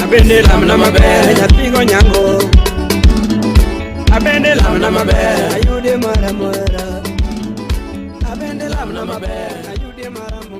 Abende lamna mabere nyatigo nyango Abende lamna mabere ayude mara mara Abende lamna mabere ayude mara mara